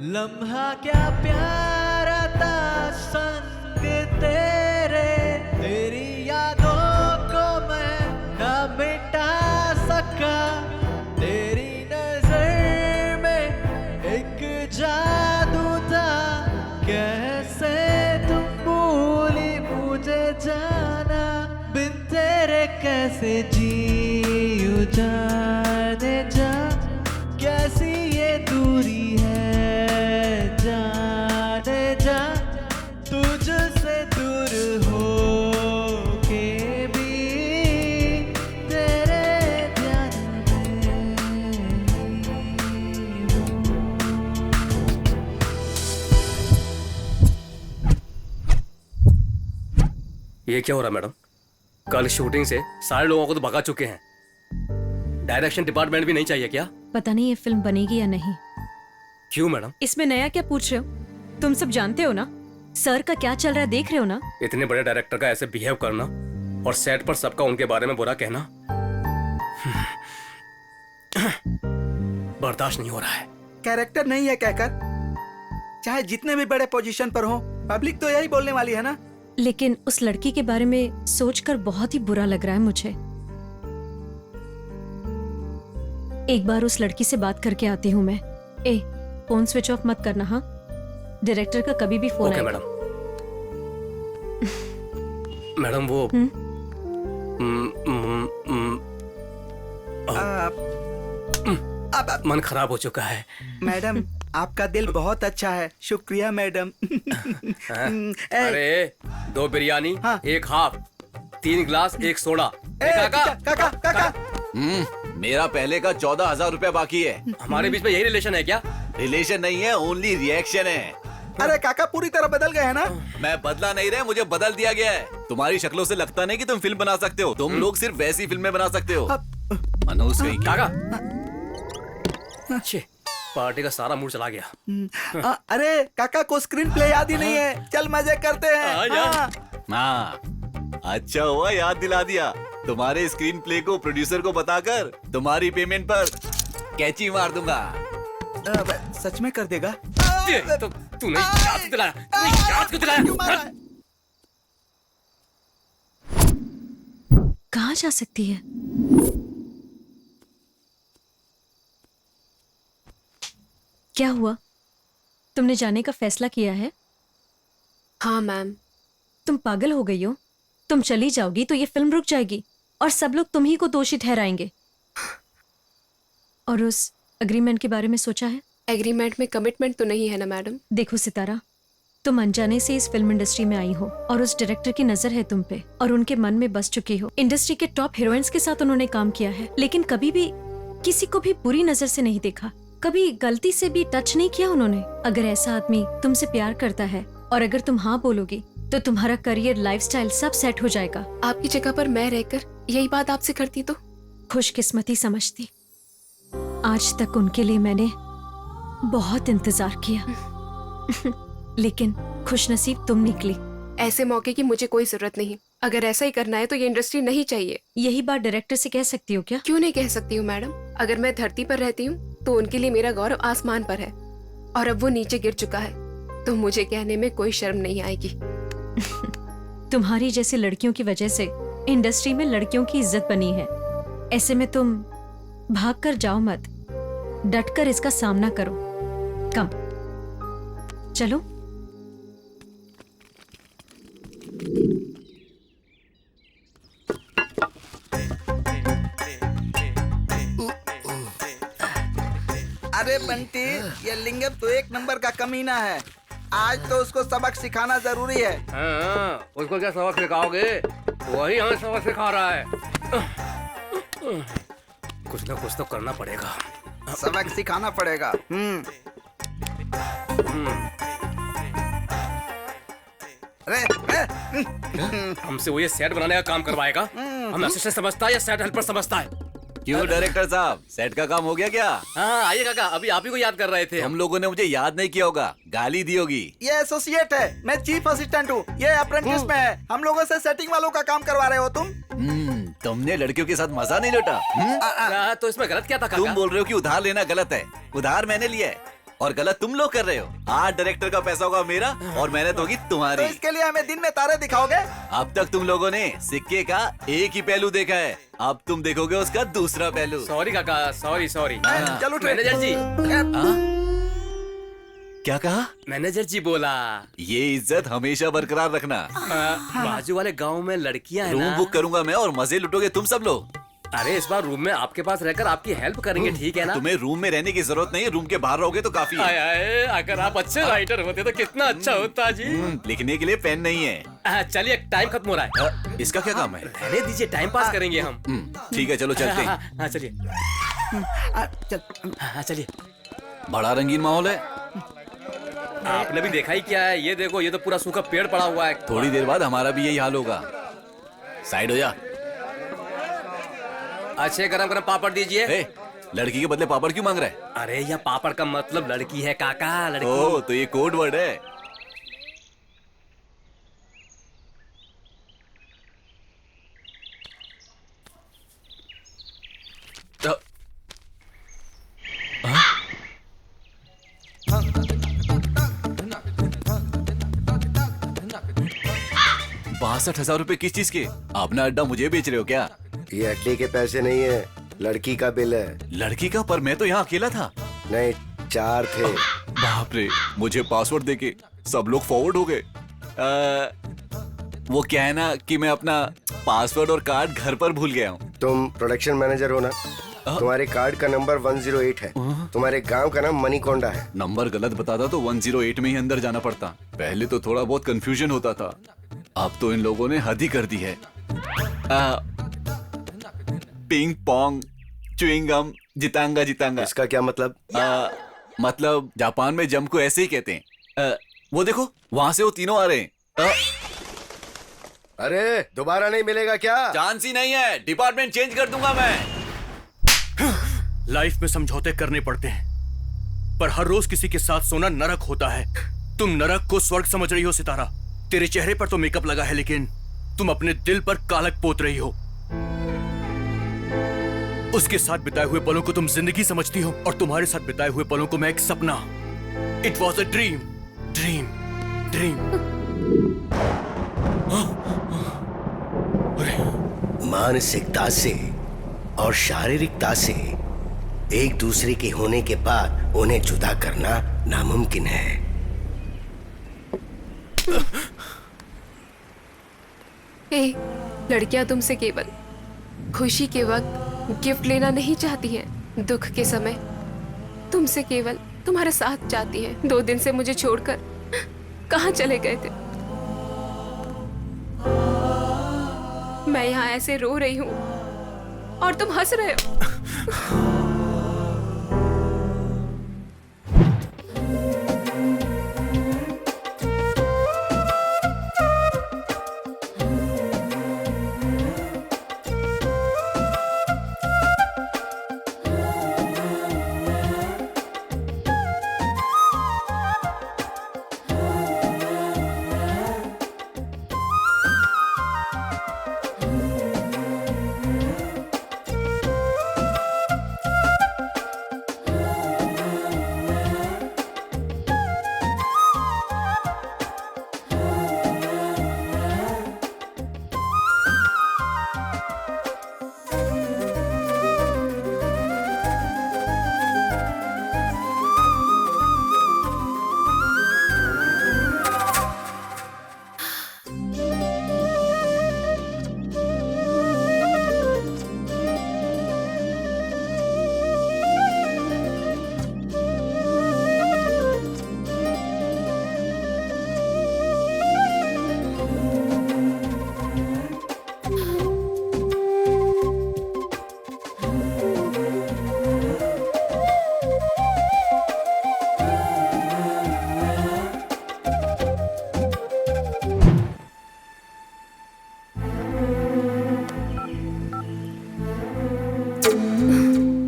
लम्हा क्या प्यारा था संग तेरे, तेरी यादों को मैं न मिटा सका। तेरी नजर में एक जादू था, कैसे तुम भूली मुझे जाना। बिन तेरे कैसे जीऊं जाने जा, कैसी ये दूरी जाने जा। तुझसे दूर हो के भी तेरे ध्यान में ये क्या हो रहा है मैडम? कल शूटिंग से सारे लोगों को तो भगा चुके हैं। डायरेक्शन डिपार्टमेंट भी नहीं चाहिए क्या? पता नहीं ये फिल्म बनेगी या नहीं। क्यों मैडम? इसमें नया क्या पूछ रहे हो? तुम सब जानते हो ना सर का क्या चल रहा है, देख रहे हो ना। इतने बड़े डायरेक्टर का ऐसे बिहेव करना और सेट पर सबका उनके बारे में बुरा कहना बर्दाश्त नहीं हो रहा है। कैरेक्टर नहीं है कहकर चाहे जितने भी बड़े पोजीशन पर हो, पब्लिक तो यही बोलने वाली है ना। लेकिन उस लड़की के बारे में सोचकर बहुत ही बुरा लग रहा है मुझे। एक बार उस लड़की से बात करके आती हूँ मैं। फोन स्विच ऑफ मत करना। हाँ, डायरेक्टर का कभी भी फोन आएगा। मैडम मैडम वो मन खराब हो चुका है। मैडम आपका दिल बहुत अच्छा है। शुक्रिया मैडम। अरे 2 बिरयानी, हाँ। 1 हाफ, 3 ग्लास, 1 सोडा। काका मेरा पहले का 14,000 रुपया बाकी है। हमारे बीच में यही रिलेशन है क्या? रिलेशन नहीं है, ओनली रिएक्शन है। अरे काका पूरी तरह बदल गए हैं ना। मैं बदला नहीं रहे, मुझे बदल दिया गया है। तुम्हारी शक्लों से लगता नहीं कि तुम फिल्म बना सकते हो। तुम लोग सिर्फ वैसी फिल्में बना सकते हो। मनोज कहीं काका पार्टी का सारा मूड चला गया। अरे काका को स्क्रीन प्ले याद ही नहीं है। चल मजे करते हैं। हाँ, अच्छा हुआ याद दिला दिया। तुम्हारे स्क्रीन प्ले को प्रोड्यूसर को बताकर तुम्हारी पेमेंट पर कैची मार दूंगा। सच में कर देगा? तो तूने याद दिलाया, याद क्यों दिलाया? कहाँ जा सकती है? क्या हुआ? तुमने जाने का फैसला किया है? हाँ मैम। तुम पागल हो गई हो? तुम चली जाओगी तो ये फिल्म रुक जाएगी और सब लोग तुम ही को दोषी ठहराएंगे। और उस एग्रीमेंट के बारे में सोचा है? एग्रीमेंट में कमिटमेंट तो नहीं है ना मैडम। देखो सितारा, तुम अनजाने से इस फिल्म इंडस्ट्री में आई हो और उस डायरेक्टर की नजर है तुम पे और उनके मन में बस चुकी हो। इंडस्ट्री के टॉप हीरोइंस के साथ उन्होंने काम किया है, लेकिन कभी भी किसी को भी बुरी नजर से नहीं देखा। कभी गलती से भी टच नहीं किया उन्होंने। अगर ऐसा आदमी तुमसे प्यार करता है और अगर तुम हाँ बोलोगी तो तुम्हारा करियर, लाइफस्टाइल सब सेट हो जाएगा। आपकी जगह पर मैं रहकर यही बात आपसे करती तो खुशकिस्मती समझती। आज तक उनके लिए मैंने बहुत इंतजार किया लेकिन खुशनसीब तुम निकली। ऐसे मौके की मुझे कोई जरूरत नहीं। अगर ऐसा ही करना है तो ये इंडस्ट्री नहीं चाहिए। यही बात डायरेक्टर से कह सकती हो क्या? क्यों नहीं कह सकती हूँ मैडम। अगर मैं धरती पर रहती हूँ तो उनके लिए मेरा गौरव आसमान पर है और अब वो नीचे गिर चुका है तो मुझे कहने में कोई शर्म नहीं आएगी। तुम्हारी जैसी लड़कियों की वजह से इंडस्ट्री में लड़कियों की इज्जत बनी है। ऐसे में तुम भाग कर जाओ मत, डट कर इसका सामना करो। कम चलो। अरे बंटी, ये लिंगम तो एक नंबर का कमीना है। आज तो उसको सबक सिखाना जरूरी है। हाँ, उसको क्या सबक सिखाओगे? वही हमें सबक सिखा रहा है। कुछ ना कुछ तो करना पड़ेगा। सबक सिखाना पड़ेगा। हमसे वो ये सेट बनाने का काम करवाएगा। हम असिस्टेंट समझता है या सेट हेल्पर समझता है? क्यों डायरेक्टर साहब, सेट का काम हो गया क्या? हाँ आइए काका, अभी आप ही को याद कर रहे थे। हम लोगों ने मुझे याद नहीं किया होगा, गाली दी होगी। ये एसोसिएट है, मैं चीफ असिस्टेंट हूँ, ये अप्रेंटिस में है। हम लोगों से सेटिंग वालों का काम करवा रहे हो तुम। तुमने लड़कियों के साथ मजा नहीं लौटा। तो इसमें गलत क्या था काका? तुम बोल रहे हो कि उधार लेना गलत है। उधार मैंने लिया है और गलत तुम लोग कर रहे हो। आज डायरेक्टर का पैसा होगा मेरा और मेहनत होगी तुम्हारी। तो इसके लिए हमें दिन में तारे दिखाओगे? अब तक तुम लोगों ने सिक्के का एक ही पहलू देखा है, अब तुम देखोगे उसका दूसरा पहलू। सॉरी काका, सॉरी। चलो मैनेजर जी। क्या कहा? मैनेजर जी बोला ये इज्जत हमेशा बरकरार रखना। बाजू वाले गांव में लड़कियां हैं रूम ना? बुक करूंगा मैं और मजे लुटोगे तुम सब लोग। अरे इस बार रूम में आपके पास रहकर आपकी हेल्प करेंगे, ठीक है ना? तुम्हें रूम में रहने की जरूरत नहीं है, रूम के बाहर रहोगे तो काफी है। आए, अगर आप अच्छे राइटर होते तो कितना अच्छा होता जी। लिखने के लिए पेन नहीं है। चलिए टाइम खत्म हो रहा है। इसका क्या काम है? रहने दीजिए, टाइम पास करेंगे हम। ठीक है चलो चलते हैं। हाँ चलिए। हाँ चलिए। बड़ा रंगीन माहौल है। आपने भी देखा ही क्या है, ये देखो, ये तो पूरा सूखा पेड़ पड़ा हुआ है। थोड़ी देर बाद हमारा भी यही हाल होगा। साइड हो जा। अच्छे गरम गरम पापड़ दीजिए। लड़की के बदले पापड़ क्यों मांग रहा है? अरे यह पापड़ का मतलब लड़की है काका, लड़की। ओह, तो ये कोड वर्ड है। हाँ? 62,000 रुपए किस चीज के? अपना अड्डा मुझे बेच रहे हो क्या? ये अड्डे के पैसे नहीं है, लड़की का बिल है। लड़की का? पर मैं तो यहाँ अकेला था। नहीं, 4 थे। बाप रे, मुझे पासवर्ड देके सब लोग फॉरवर्ड हो गए। वो क्या है ना कि मैं अपना पासवर्ड और कार्ड घर पर भूल गया हूँ। तुम प्रोडक्शन मैनेजर हो ना? तुम्हारे कार्ड का नंबर 108 है। तुम्हारे गांव का नाम मनीकोंडा है। नंबर गलत बताता तो 108 में ही अंदर जाना पड़ता। पहले तो थोड़ा बहुत कंफ्यूजन होता था, अब तो इन लोगों ने हद ही कर दी है। पिंग पोंग च्युइंग गम जितांगा जितांगा। इसका क्या मतलब? मतलब जापान में जम को ऐसे ही कहते हैं। वो देखो, वहां से वो तीनों आ रहे हैं। अरे दोबारा नहीं मिलेगा क्या? चांस ही नहीं है, डिपार्टमेंट चेंज कर दूंगा मैं। लाइफ में समझौते करने पड़ते हैं, पर हर रोज किसी के साथ सोना नरक होता है। तुम नरक को स्वर्ग समझ रही हो सितारा। तेरे चेहरे पर तो मेकअप लगा है, लेकिन तुम अपने दिल पर कालक पोत रही हो। उसके साथ बिताए हुए पलों को तुम जिंदगी समझती हो और तुम्हारे साथ बिताए हुए पलों को मैं एक सपना। It was a dream dream dream. मानसिकता से और शारीरिकता से एक दूसरे के होने के बाद उन्हें जुदा करना नामुमकिन है। लड़कियां तुमसे केवल खुशी के वक्त गिफ्ट लेना नहीं चाहती हैं, दुख के समय तुमसे केवल तुम्हारे साथ चाहती हैं। 2 दिन से मुझे छोड़कर कहाँ चले गए थे? मैं यहाँ ऐसे रो रही हूँ और तुम हंस रहे हो।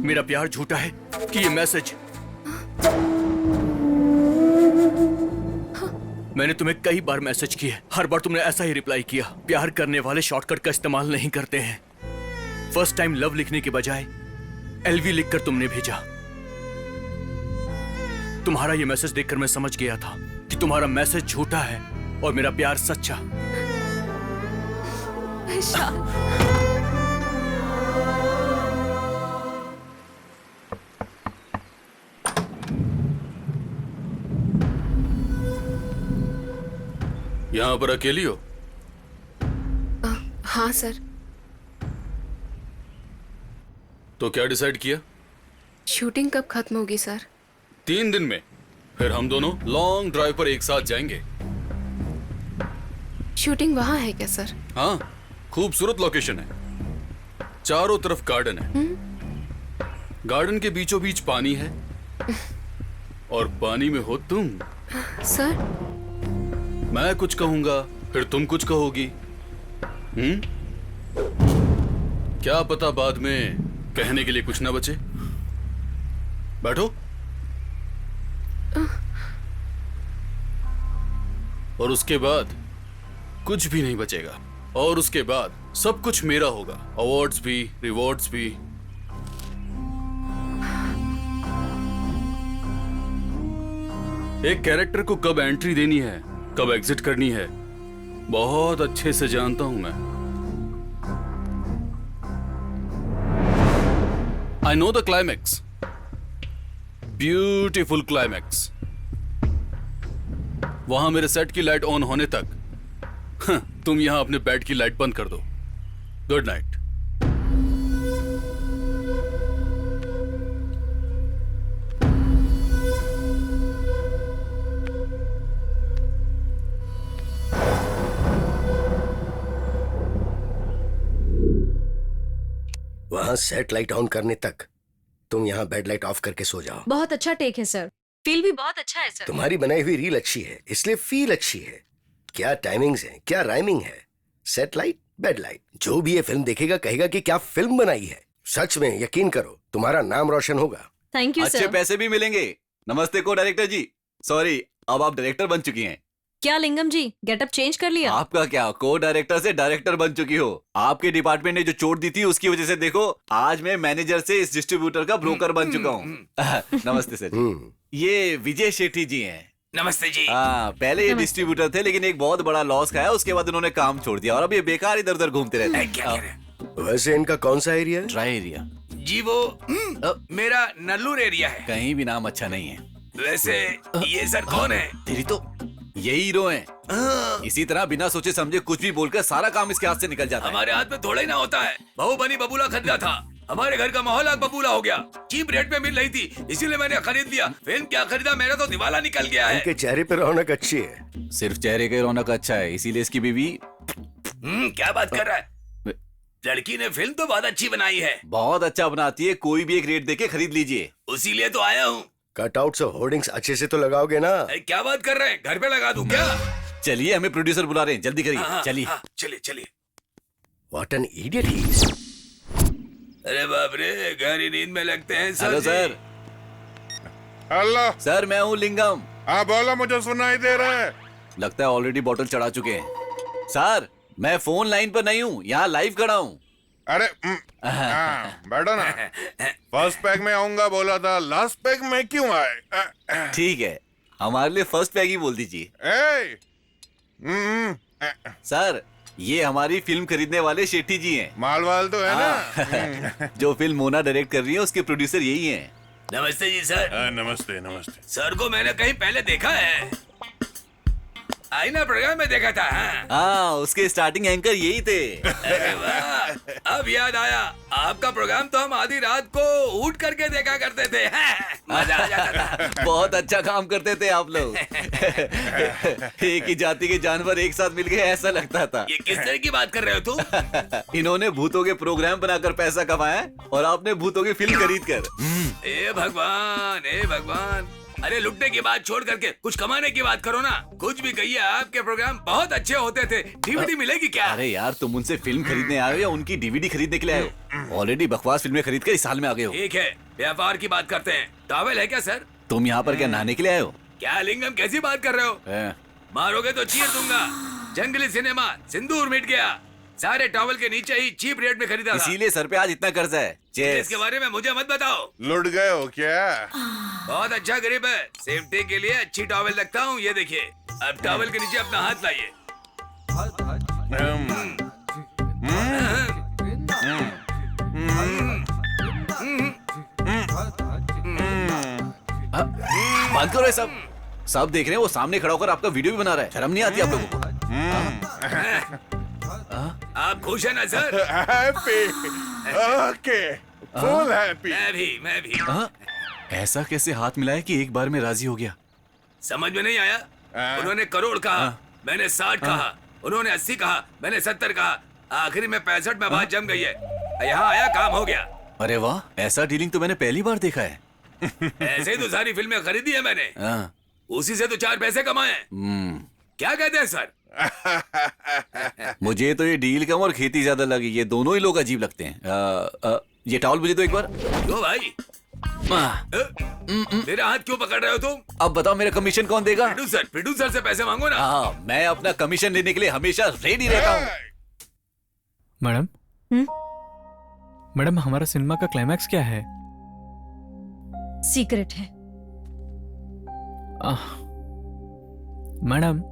मेरा प्यार झूठा है कि ये मैसेज? मैंने तुम्हें कई बार मैसेज किए, हर बार तुमने ऐसा ही रिप्लाई किया। प्यार करने वाले शॉर्टकट का इस्तेमाल नहीं करते हैं। फर्स्ट टाइम लव लिखने के बजाय एलवी लिखकर तुमने भेजा। तुम्हारा ये मैसेज देखकर मैं समझ गया था कि तुम्हारा मैसेज झूठा है और मेरा प्यार सच्चा। यहाँ पर अकेली हो? हाँ सर। तो क्या डिसाइड किया? शूटिंग कब खत्म होगी सर? 3 दिन में। फिर हम दोनों लॉन्ग ड्राइव पर एक साथ जाएंगे। शूटिंग वहाँ है क्या सर? हाँ, खूबसूरत लोकेशन है। चारों तरफ गार्डन है। गार्डन के बीचों बीच पानी है और पानी में हो तुम। सर मैं कुछ कहूंगा, फिर तुम कुछ कहोगी। क्या पता बाद में कहने के लिए कुछ ना बचे। बैठो। और उसके बाद कुछ भी नहीं बचेगा। और उसके बाद सब कुछ मेरा होगा। अवार्ड्स भी, रिवॉर्ड्स भी। एक कैरेक्टर को कब एंट्री देनी है, कब एग्जिट करनी है, बहुत अच्छे से जानता हूं मैं। I know the climax, beautiful climax. वहां मेरे सेट की लाइट ऑन होने तक तुम यहां अपने बेड की लाइट बंद कर दो। Good night. वहां सेट लाइट ऑन करने तक तुम यहाँ बेड लाइट ऑफ करके सो जाओ। बहुत अच्छा टेक है सर, फील भी बहुत अच्छा है सर। तुम्हारी बनाई हुई रील अच्छी है, इसलिए फील अच्छी है। क्या टाइमिंग्स है, क्या राइमिंग है। सेट लाइट, बेड लाइट, जो भी ये फिल्म देखेगा कहेगा कि क्या फिल्म बनाई है। सच में यकीन करो, तुम्हारा नाम रोशन होगा। थैंक यू अच्छे सर। पैसे भी मिलेंगे। नमस्ते को डायरेक्टर जी। सॉरी, अब आप डायरेक्टर बन चुकी हैं। क्या लिंगम जी, गेटअप चेंज कर लिया? आपका क्या, को डायरेक्टर से डायरेक्टर बन चुकी हो। आपके डिपार्टमेंट ने जो चोट दी थी उसकी वजह से देखो आज मैं मैनेजर से इस डिस्ट्रीब्यूटर का ब्रोकर बन चुका हूँ। नमस्ते सर। ये विजय शेट्टी जी हैं। नमस्ते जी। हाँ, पहले ये डिस्ट्रीब्यूटर थे लेकिन एक बहुत बड़ा लॉस खाया, उसके बाद उन्होंने काम छोड़ दिया और अब ये बेकार इधर उधर घूमते रहते हैं। क्या कह रहे हैं? वैसे इनका कौन सा एरिया है? ड्राई एरिया जी वो मेरा नल्लूर एरिया है। कहीं भी नाम अच्छा नहीं है। वैसे ये सर कौन है? तेरी तो यही हीरो हैं। इसी तरह बिना सोचे समझे कुछ भी बोलकर सारा काम इसके हाथ से निकल जाता है। हमारे हाथ में थोड़ा ही ना होता है। बहू बनी बबूला खरीदा था, हमारे घर का माहौल आग बबूला हो गया। चीप रेट में मिल रही थी इसीलिए मैंने खरीद लिया। फिल्म क्या खरीदा, मेरा तो दिवाला निकल गया है। इनके चेहरे पे रौनक अच्छी है। सिर्फ चेहरे की रौनक अच्छा है, इसीलिए इसकी बीवी। क्या बात कर रहा है? लड़की ने फिल्म तो बहुत अच्छी बनाई है। बहुत अच्छा बनाती है, कोई भी एक रेट देके खरीद लीजिए। उसीलिए तो आया हूँ। कटआउट्स और होर्डिंग्स अच्छे से तो लगाओगे ना? क्या बात कर रहे हैं, घर पे लगा दूं क्या? चलिए, हमें प्रोड्यूसर बुला रहे हैं, जल्दी करिए। चलिए चलिए चलिए। What an idiot he is. अरे बाप रे, गहरी नींद में लगते हैं सर। हेलो जी। सर। हेलो सर, मैं हूँ लिंगम। हाँ बोलो, मुझे सुनाई दे रहा है। लगता है ऑलरेडी बॉटल चढ़ा चुके हैं। सर, मैं फोन लाइन पर नहीं हूँ, यहाँ लाइव खड़ा हूँ। अरे बैठो ना। फर्स्ट पैक में आऊंगा बोला था, लास्ट पैक में क्यों आए? ठीक है, हमारे लिए फर्स्ट पैक ही बोल दीजिए। सर, ये हमारी फिल्म खरीदने वाले शेट्टी जी हैं। मालवाल तो है ना। जो फिल्म मोना डायरेक्ट कर रही है उसके प्रोड्यूसर यही हैं। नमस्ते जी सर। नमस्ते नमस्ते। सर को मैंने कहीं पहले देखा है, आईना प्रोग्राम में देखा था। हाँ, उसके स्टार्टिंग एंकर यही थे। अरे वाह, अब याद आया, आपका प्रोग्राम तो हम आधी रात को उठ करके देखा करते थे। मजा आ जाता था। बहुत अच्छा काम करते थे आप लोग। एक ही जाति के जानवर एक साथ मिल गए ऐसा लगता था। ये किस तरह की बात कर रहे हो तुम? इन्होंने भूतों के प्रोग्राम बनाकर पैसा कमाया और आपने भूतों की फिल्म खरीद कर। ए भगवान, ए भगवान, अरे लुटने की बात छोड़ करके कुछ कमाने की बात करो ना। कुछ भी कहिए, आपके प्रोग्राम बहुत अच्छे होते थे। डीवीडी मिलेगी क्या? अरे यार, तुम उनसे फिल्म खरीदने आए हो या उनकी डीवीडी खरीदने के लिए आए हो? ऑलरेडी बकवास फिल्में खरीद कर इस हाल में आ गए हो। ठीक है, व्यापार की बात करते हैं। टॉवेल है क्या सर? तुम यहाँ पर क्या नहाने के लिए आए हो? क्या लिंगम, कैसी बात कर रहे हो? मारोगे तो चीर दूंगा। जंगली सिनेमा, सिंदूर मिट गया। सारे टॉवल के नीचे ही चीप रेट में खरीदा था। इसीलिए सर पे आज इतना कर्ज है। इसके बारे में मुझे मत बताओ। लुट गए हो क्या? बहुत अच्छा गरीब है। सेफ्टी के लिए अच्छी टॉवल रखता हूँ। ये देखिए, अब टॉवल के नीचे अपना हाथ लाइए। बंद करो ये सब देख रहे हैं। वो सामने खड़ा होकर आपका वीडियो भी बना रहा है। शर्म नहीं आती आप लोगों को? आप खुश है ना sir? Happy, okay, full happy. मैं भी। ऐसा कैसे हाथ मिलाया कि एक बार में राजी हो गया? समझ में नहीं आया? उन्होंने करोड़ कहा, मैंने 60 कहा। उन्होंने 80 कहा, मैंने 70 कहा। आखिर में 65 में बात जम गई है। यहाँ आया, काम हो गया। अरे वाह, ऐसा डीलिंग तो मैंने पहली बार देखा है। ऐसे ही तो सारी फिल्में खरीदी है मैंने। उसी से तो 4 पैसे कमाए। क्या कहते हैं सर? मुझे तो ये डील कम और खेती ज्यादा लगी। ये दोनों ही लोग अजीब लगते हैं। ये टॉवल मुझे तो एक बार। दो भाई। मेरा हाथ क्यों पकड़ रहे हो तुम? अब बताओ, मेरा कमीशन कौन देगा? प्रोड्यूसर से पैसे मांगो ना। हाँ, मैं अपना कमीशन लेने के लिए हमेशा रेडी रहता हूँ। मैडम, मैडम, हमारा सिनेमा का क्लाइमैक्स क्या है? सीक्रेट है। मैडम,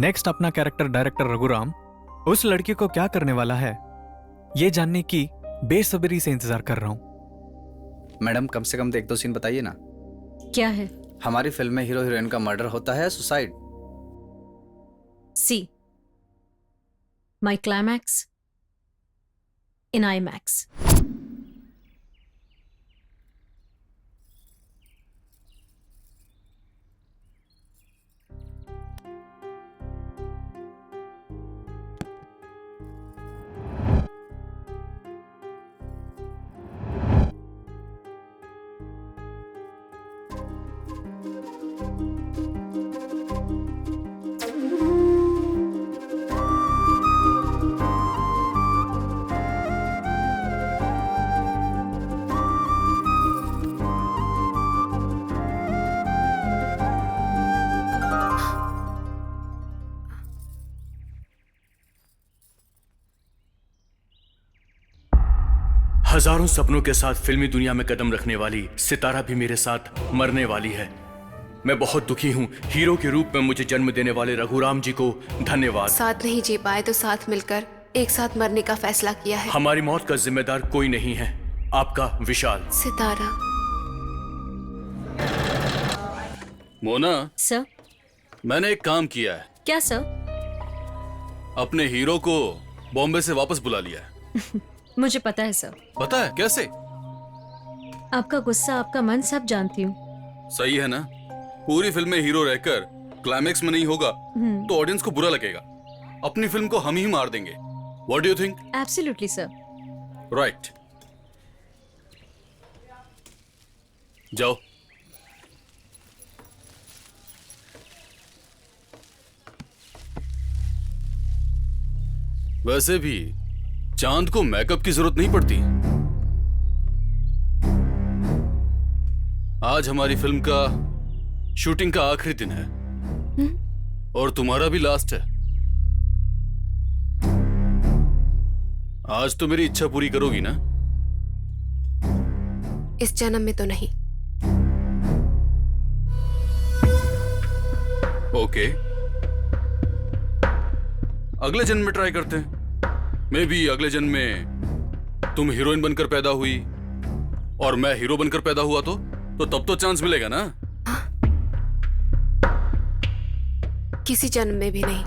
नेक्स्ट अपना कैरेक्टर डायरेक्टर रघुराम उस लड़की को क्या करने वाला है, ये जानने की बेसब्री से इंतजार कर रहा हूँ। मैडम, कम से कम 1-2 सीन बताइए ना। क्या है? हमारी फिल्म में हीरो हीरोइन का मर्डर होता है, सुसाइड। सी माई क्लाइमैक्स इन IMAX। हजारों सपनों के साथ फिल्मी दुनिया में कदम रखने वाली सितारा भी मेरे साथ मरने वाली है। मैं बहुत दुखी हूँ। हीरो के रूप में मुझे जन्म देने वाले रघुराम जी को धन्यवाद। साथ नहीं जी पाए तो साथ मिलकर एक साथ मरने का फैसला किया है। हमारी मौत का जिम्मेदार कोई नहीं है, आपका विशाल। सितारा। मोना सर, मैंने एक काम किया है। क्या सर? अपने हीरो को बॉम्बे से वापस बुला लिया है। मुझे पता है सर। पता है कैसे? आपका गुस्सा, आपका मन सब जानती हूँ। सही है ना? पूरी फिल्म में हीरो रहकर क्लाइमेक्स में नहीं होगा तो ऑडियंस को बुरा लगेगा। अपनी फिल्म को हम ही मार देंगे। What do you think? Absolutely sir. Right, जाओ। वैसे भी चांद को मेकअप की जरूरत नहीं पड़ती। आज हमारी फिल्म का शूटिंग का आखिरी दिन है और तुम्हारा भी लास्ट है। आज तो मेरी इच्छा पूरी करोगी ना? इस जन्म में तो नहीं। ओके, अगले जन्म में ट्राई करते हैं। मे बी अगले जन्म में तुम हीरोइन बनकर पैदा हुई और मैं हीरो बनकर पैदा हुआ तो तब तो चांस मिलेगा ना? किसी जन्म में भी नहीं।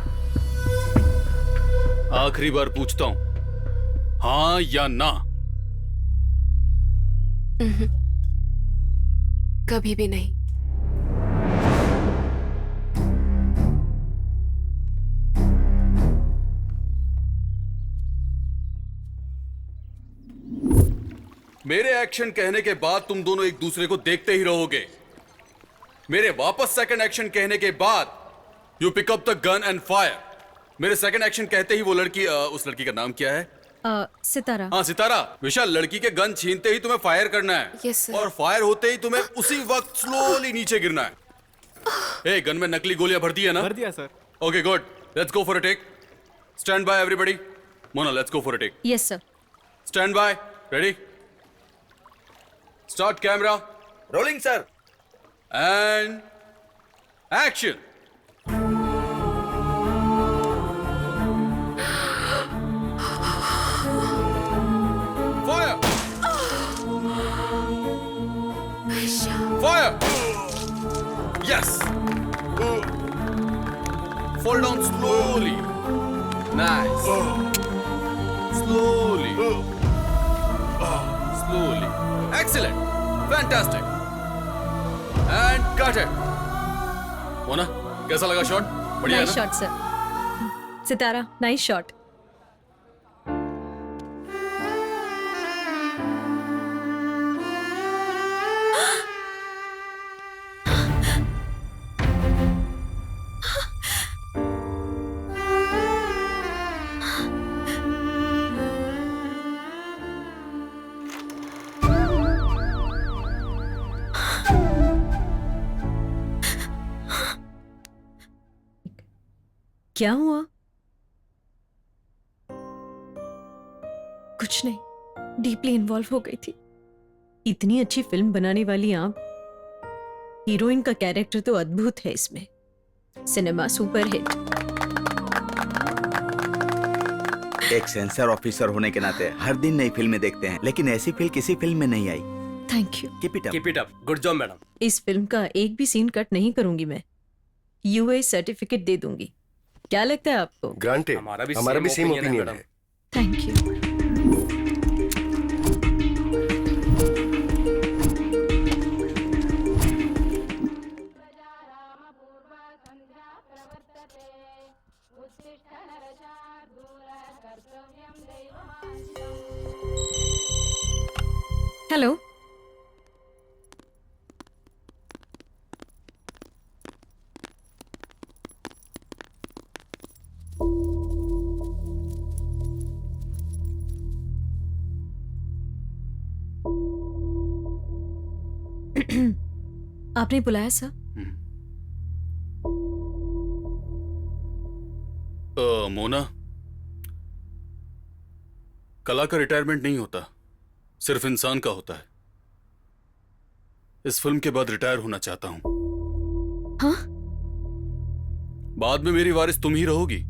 आखिरी बार पूछता हूं, हाँ या ना? कभी भी नहीं। मेरे एक्शन कहने के बाद तुम दोनों एक दूसरे को देखते ही रहोगे। मेरे वापस सेकंड एक्शन कहने के बाद you pick up the gun and fire. मेरे सेकंड एक्शन कहते ही वो लड़की, उस लड़की का नाम क्या है? सितारा। हाँ सितारा। विशाल, लड़की के गन छीनते ही तुम्हें फायर करना है। Yes, sir. और फायर होते ही तुम्हें उसी वक्त स्लोली नीचे गिरना है। ए, गन में नकली गोलियां भर दी है ना? भर दिया sir. Okay good, let's go for a take. Stand by everybody. Mona, let's go for a take. Yes sir. Stand by, ready, start camera rolling sir. And action. Fire! Yes! Fall down slowly. Nice. Slowly. Slowly. Excellent. Fantastic. And cut it. Mona, कैसा लगा shot? बढ़िया है nice ना? Shot sir. Sitara, nice shot. क्या हुआ? कुछ नहीं, deeply involve हो गई थी। इतनी अच्छी फिल्म बनाने वाली आप, हीरोइन का कैरेक्टर तो अद्भुत है इसमें। Cinema superhit. एक सेंसर ऑफिसर होने के नाते हर दिन नई फिल्में देखते हैं, लेकिन ऐसी फिल्म किसी फिल्म में नहीं आई। Thank you. Keep it up. Good job madam. इस फिल्म का एक भी सीन कट नहीं करूंगी मैं। यूए सर्टिफिकेट दे दूंगी। क्या लगता है आपको? ग्रांटेड। हमारा भी सेम opinion ओपिनियन है, है। Thank you. हेलो। आपने बुलाया सर? मोना, कला का रिटायरमेंट नहीं होता, सिर्फ इंसान का होता है। इस फिल्म के बाद रिटायर होना चाहता हूं। हाँ? बाद में मेरी वारिस तुम ही रहोगी,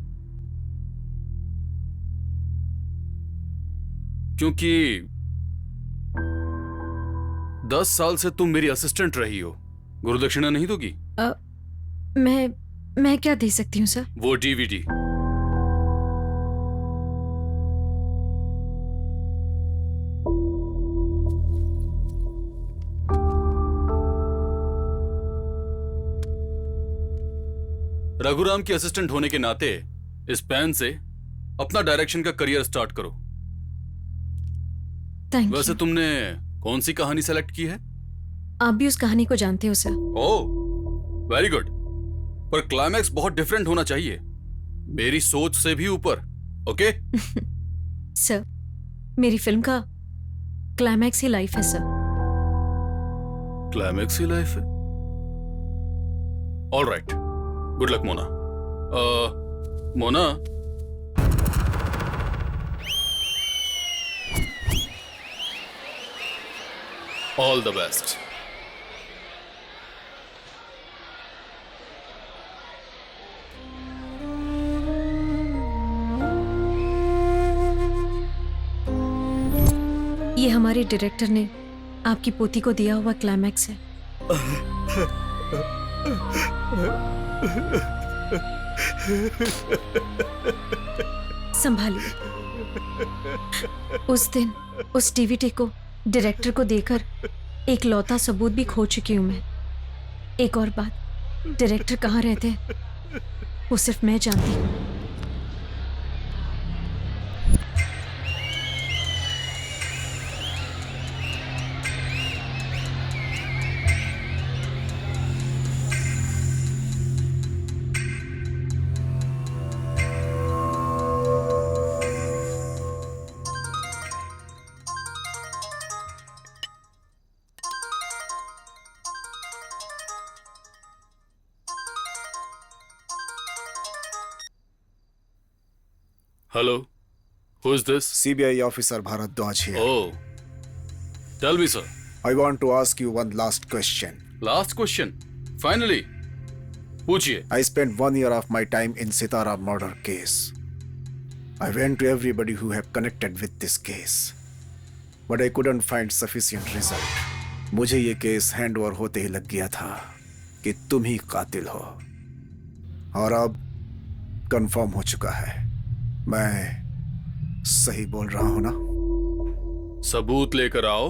क्योंकि 10 साल से तुम मेरी असिस्टेंट रही हो। गुरुदक्षिणा नहीं दोगी? मैं क्या दे सकती हूँ सर? वो डीवीडी। रघुराम की असिस्टेंट होने के नाते इस पेन से अपना डायरेक्शन का करियर स्टार्ट करो। वैसे तुमने कौन सी कहानी सेलेक्ट की है? आप भी उस कहानी को जानते हो सर। ओह, वेरी गुड। पर क्लाइमैक्स बहुत डिफरेंट होना चाहिए, मेरी सोच से भी ऊपर। ओके? सर, मेरी फिल्म का क्लाइमैक्स ही लाइफ है सर। क्लाइमैक्स ही लाइफ है? All right, good luck Mona. Mona, all the best. ये हमारे डायरेक्टर ने आपकी पोती को दिया हुआ क्लाइमैक्स है। संभालिए। उस दिन उस डीवीडी को डायरेक्टर को देकर एक लौता सबूत भी खो चुकी हूं मैं। एक और बात, डायरेक्टर कहाँ रहते हैं वो सिर्फ मैं जानती हूँ। Hello, who is this? CBI officer Bharadwaj here. Oh, tell me, sir. I want to ask you one last question. Last question. Finally, पूछिए. I spent 1 year of my time in Sitara murder case. I went to everybody who have connected with this case, but I couldn't find sufficient result. मुझे ये case hand over होते ही लग गया था कि तुम ही कातिल हो, और अब कंफर्म हो चुका है. मैं सही बोल रहा हूं ना? सबूत लेकर आओ.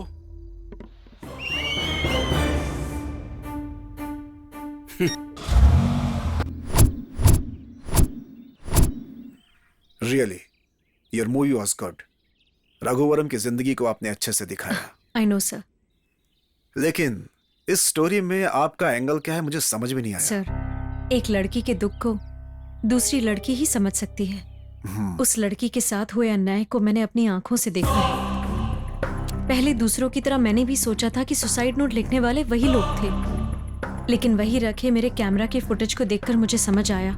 Really, your movie was good. रघुवरम की जिंदगी को आपने अच्छे से दिखाया. I know sir. लेकिन इस स्टोरी में आपका एंगल क्या है, मुझे समझ में नहीं आया. सर, एक लड़की के दुख को दूसरी लड़की ही समझ सकती है. उस लड़की के साथ हुए अन्याय को मैंने अपनी आंखों से देखा है. पहले दूसरों की तरह मैंने भी सोचा था कि सुसाइड नोट लिखने वाले वही लोग थे, लेकिन वही रखे मेरे कैमरा के फुटेज को देखकर मुझे समझ आया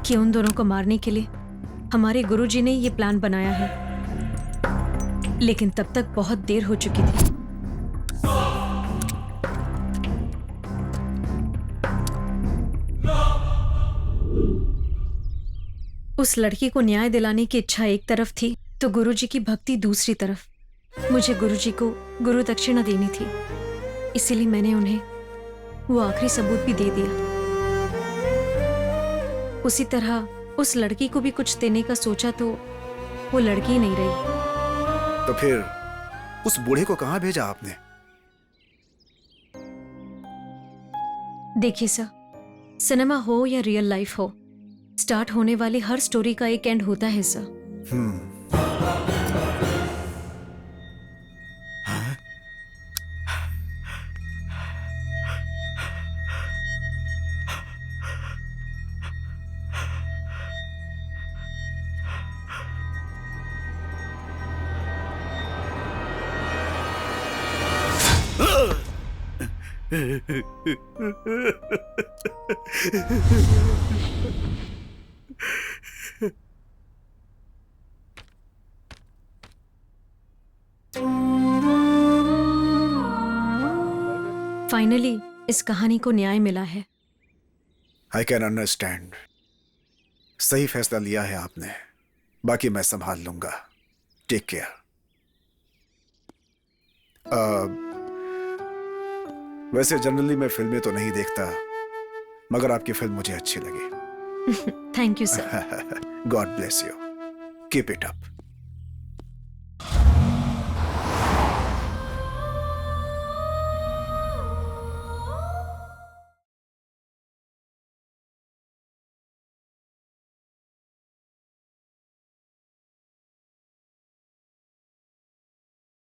कि उन दोनों को मारने के लिए हमारे गुरुजी ने ये प्लान बनाया है. लेकिन तब तक बहुत देर हो चुकी थी. उस लड़की को न्याय दिलाने की इच्छा एक तरफ थी तो गुरुजी की भक्ति दूसरी तरफ. मुझे गुरुजी को गुरु दक्षिणा देनी थी, इसीलिए मैंने उन्हें वो आखिरी सबूत भी दे दिया. उसी तरह उस लड़की को भी कुछ देने का सोचा तो वो लड़की ही नहीं रही. तो फिर उस बूढ़े को कहां भेजा आपने? देखिए सर, सिनेमा हो या रियल लाइफ हो, स्टार्ट होने वाली हर स्टोरी का एक एंड होता है सर. फाइनली इस कहानी को न्याय मिला है. I can understand. सही फैसला लिया है आपने. बाकी मैं संभाल लूंगा. Take care. वैसे जनरली मैं फिल्में तो नहीं देखता, मगर आपकी फिल्म मुझे अच्छी लगी. Thank you sir. God bless you. Keep it up.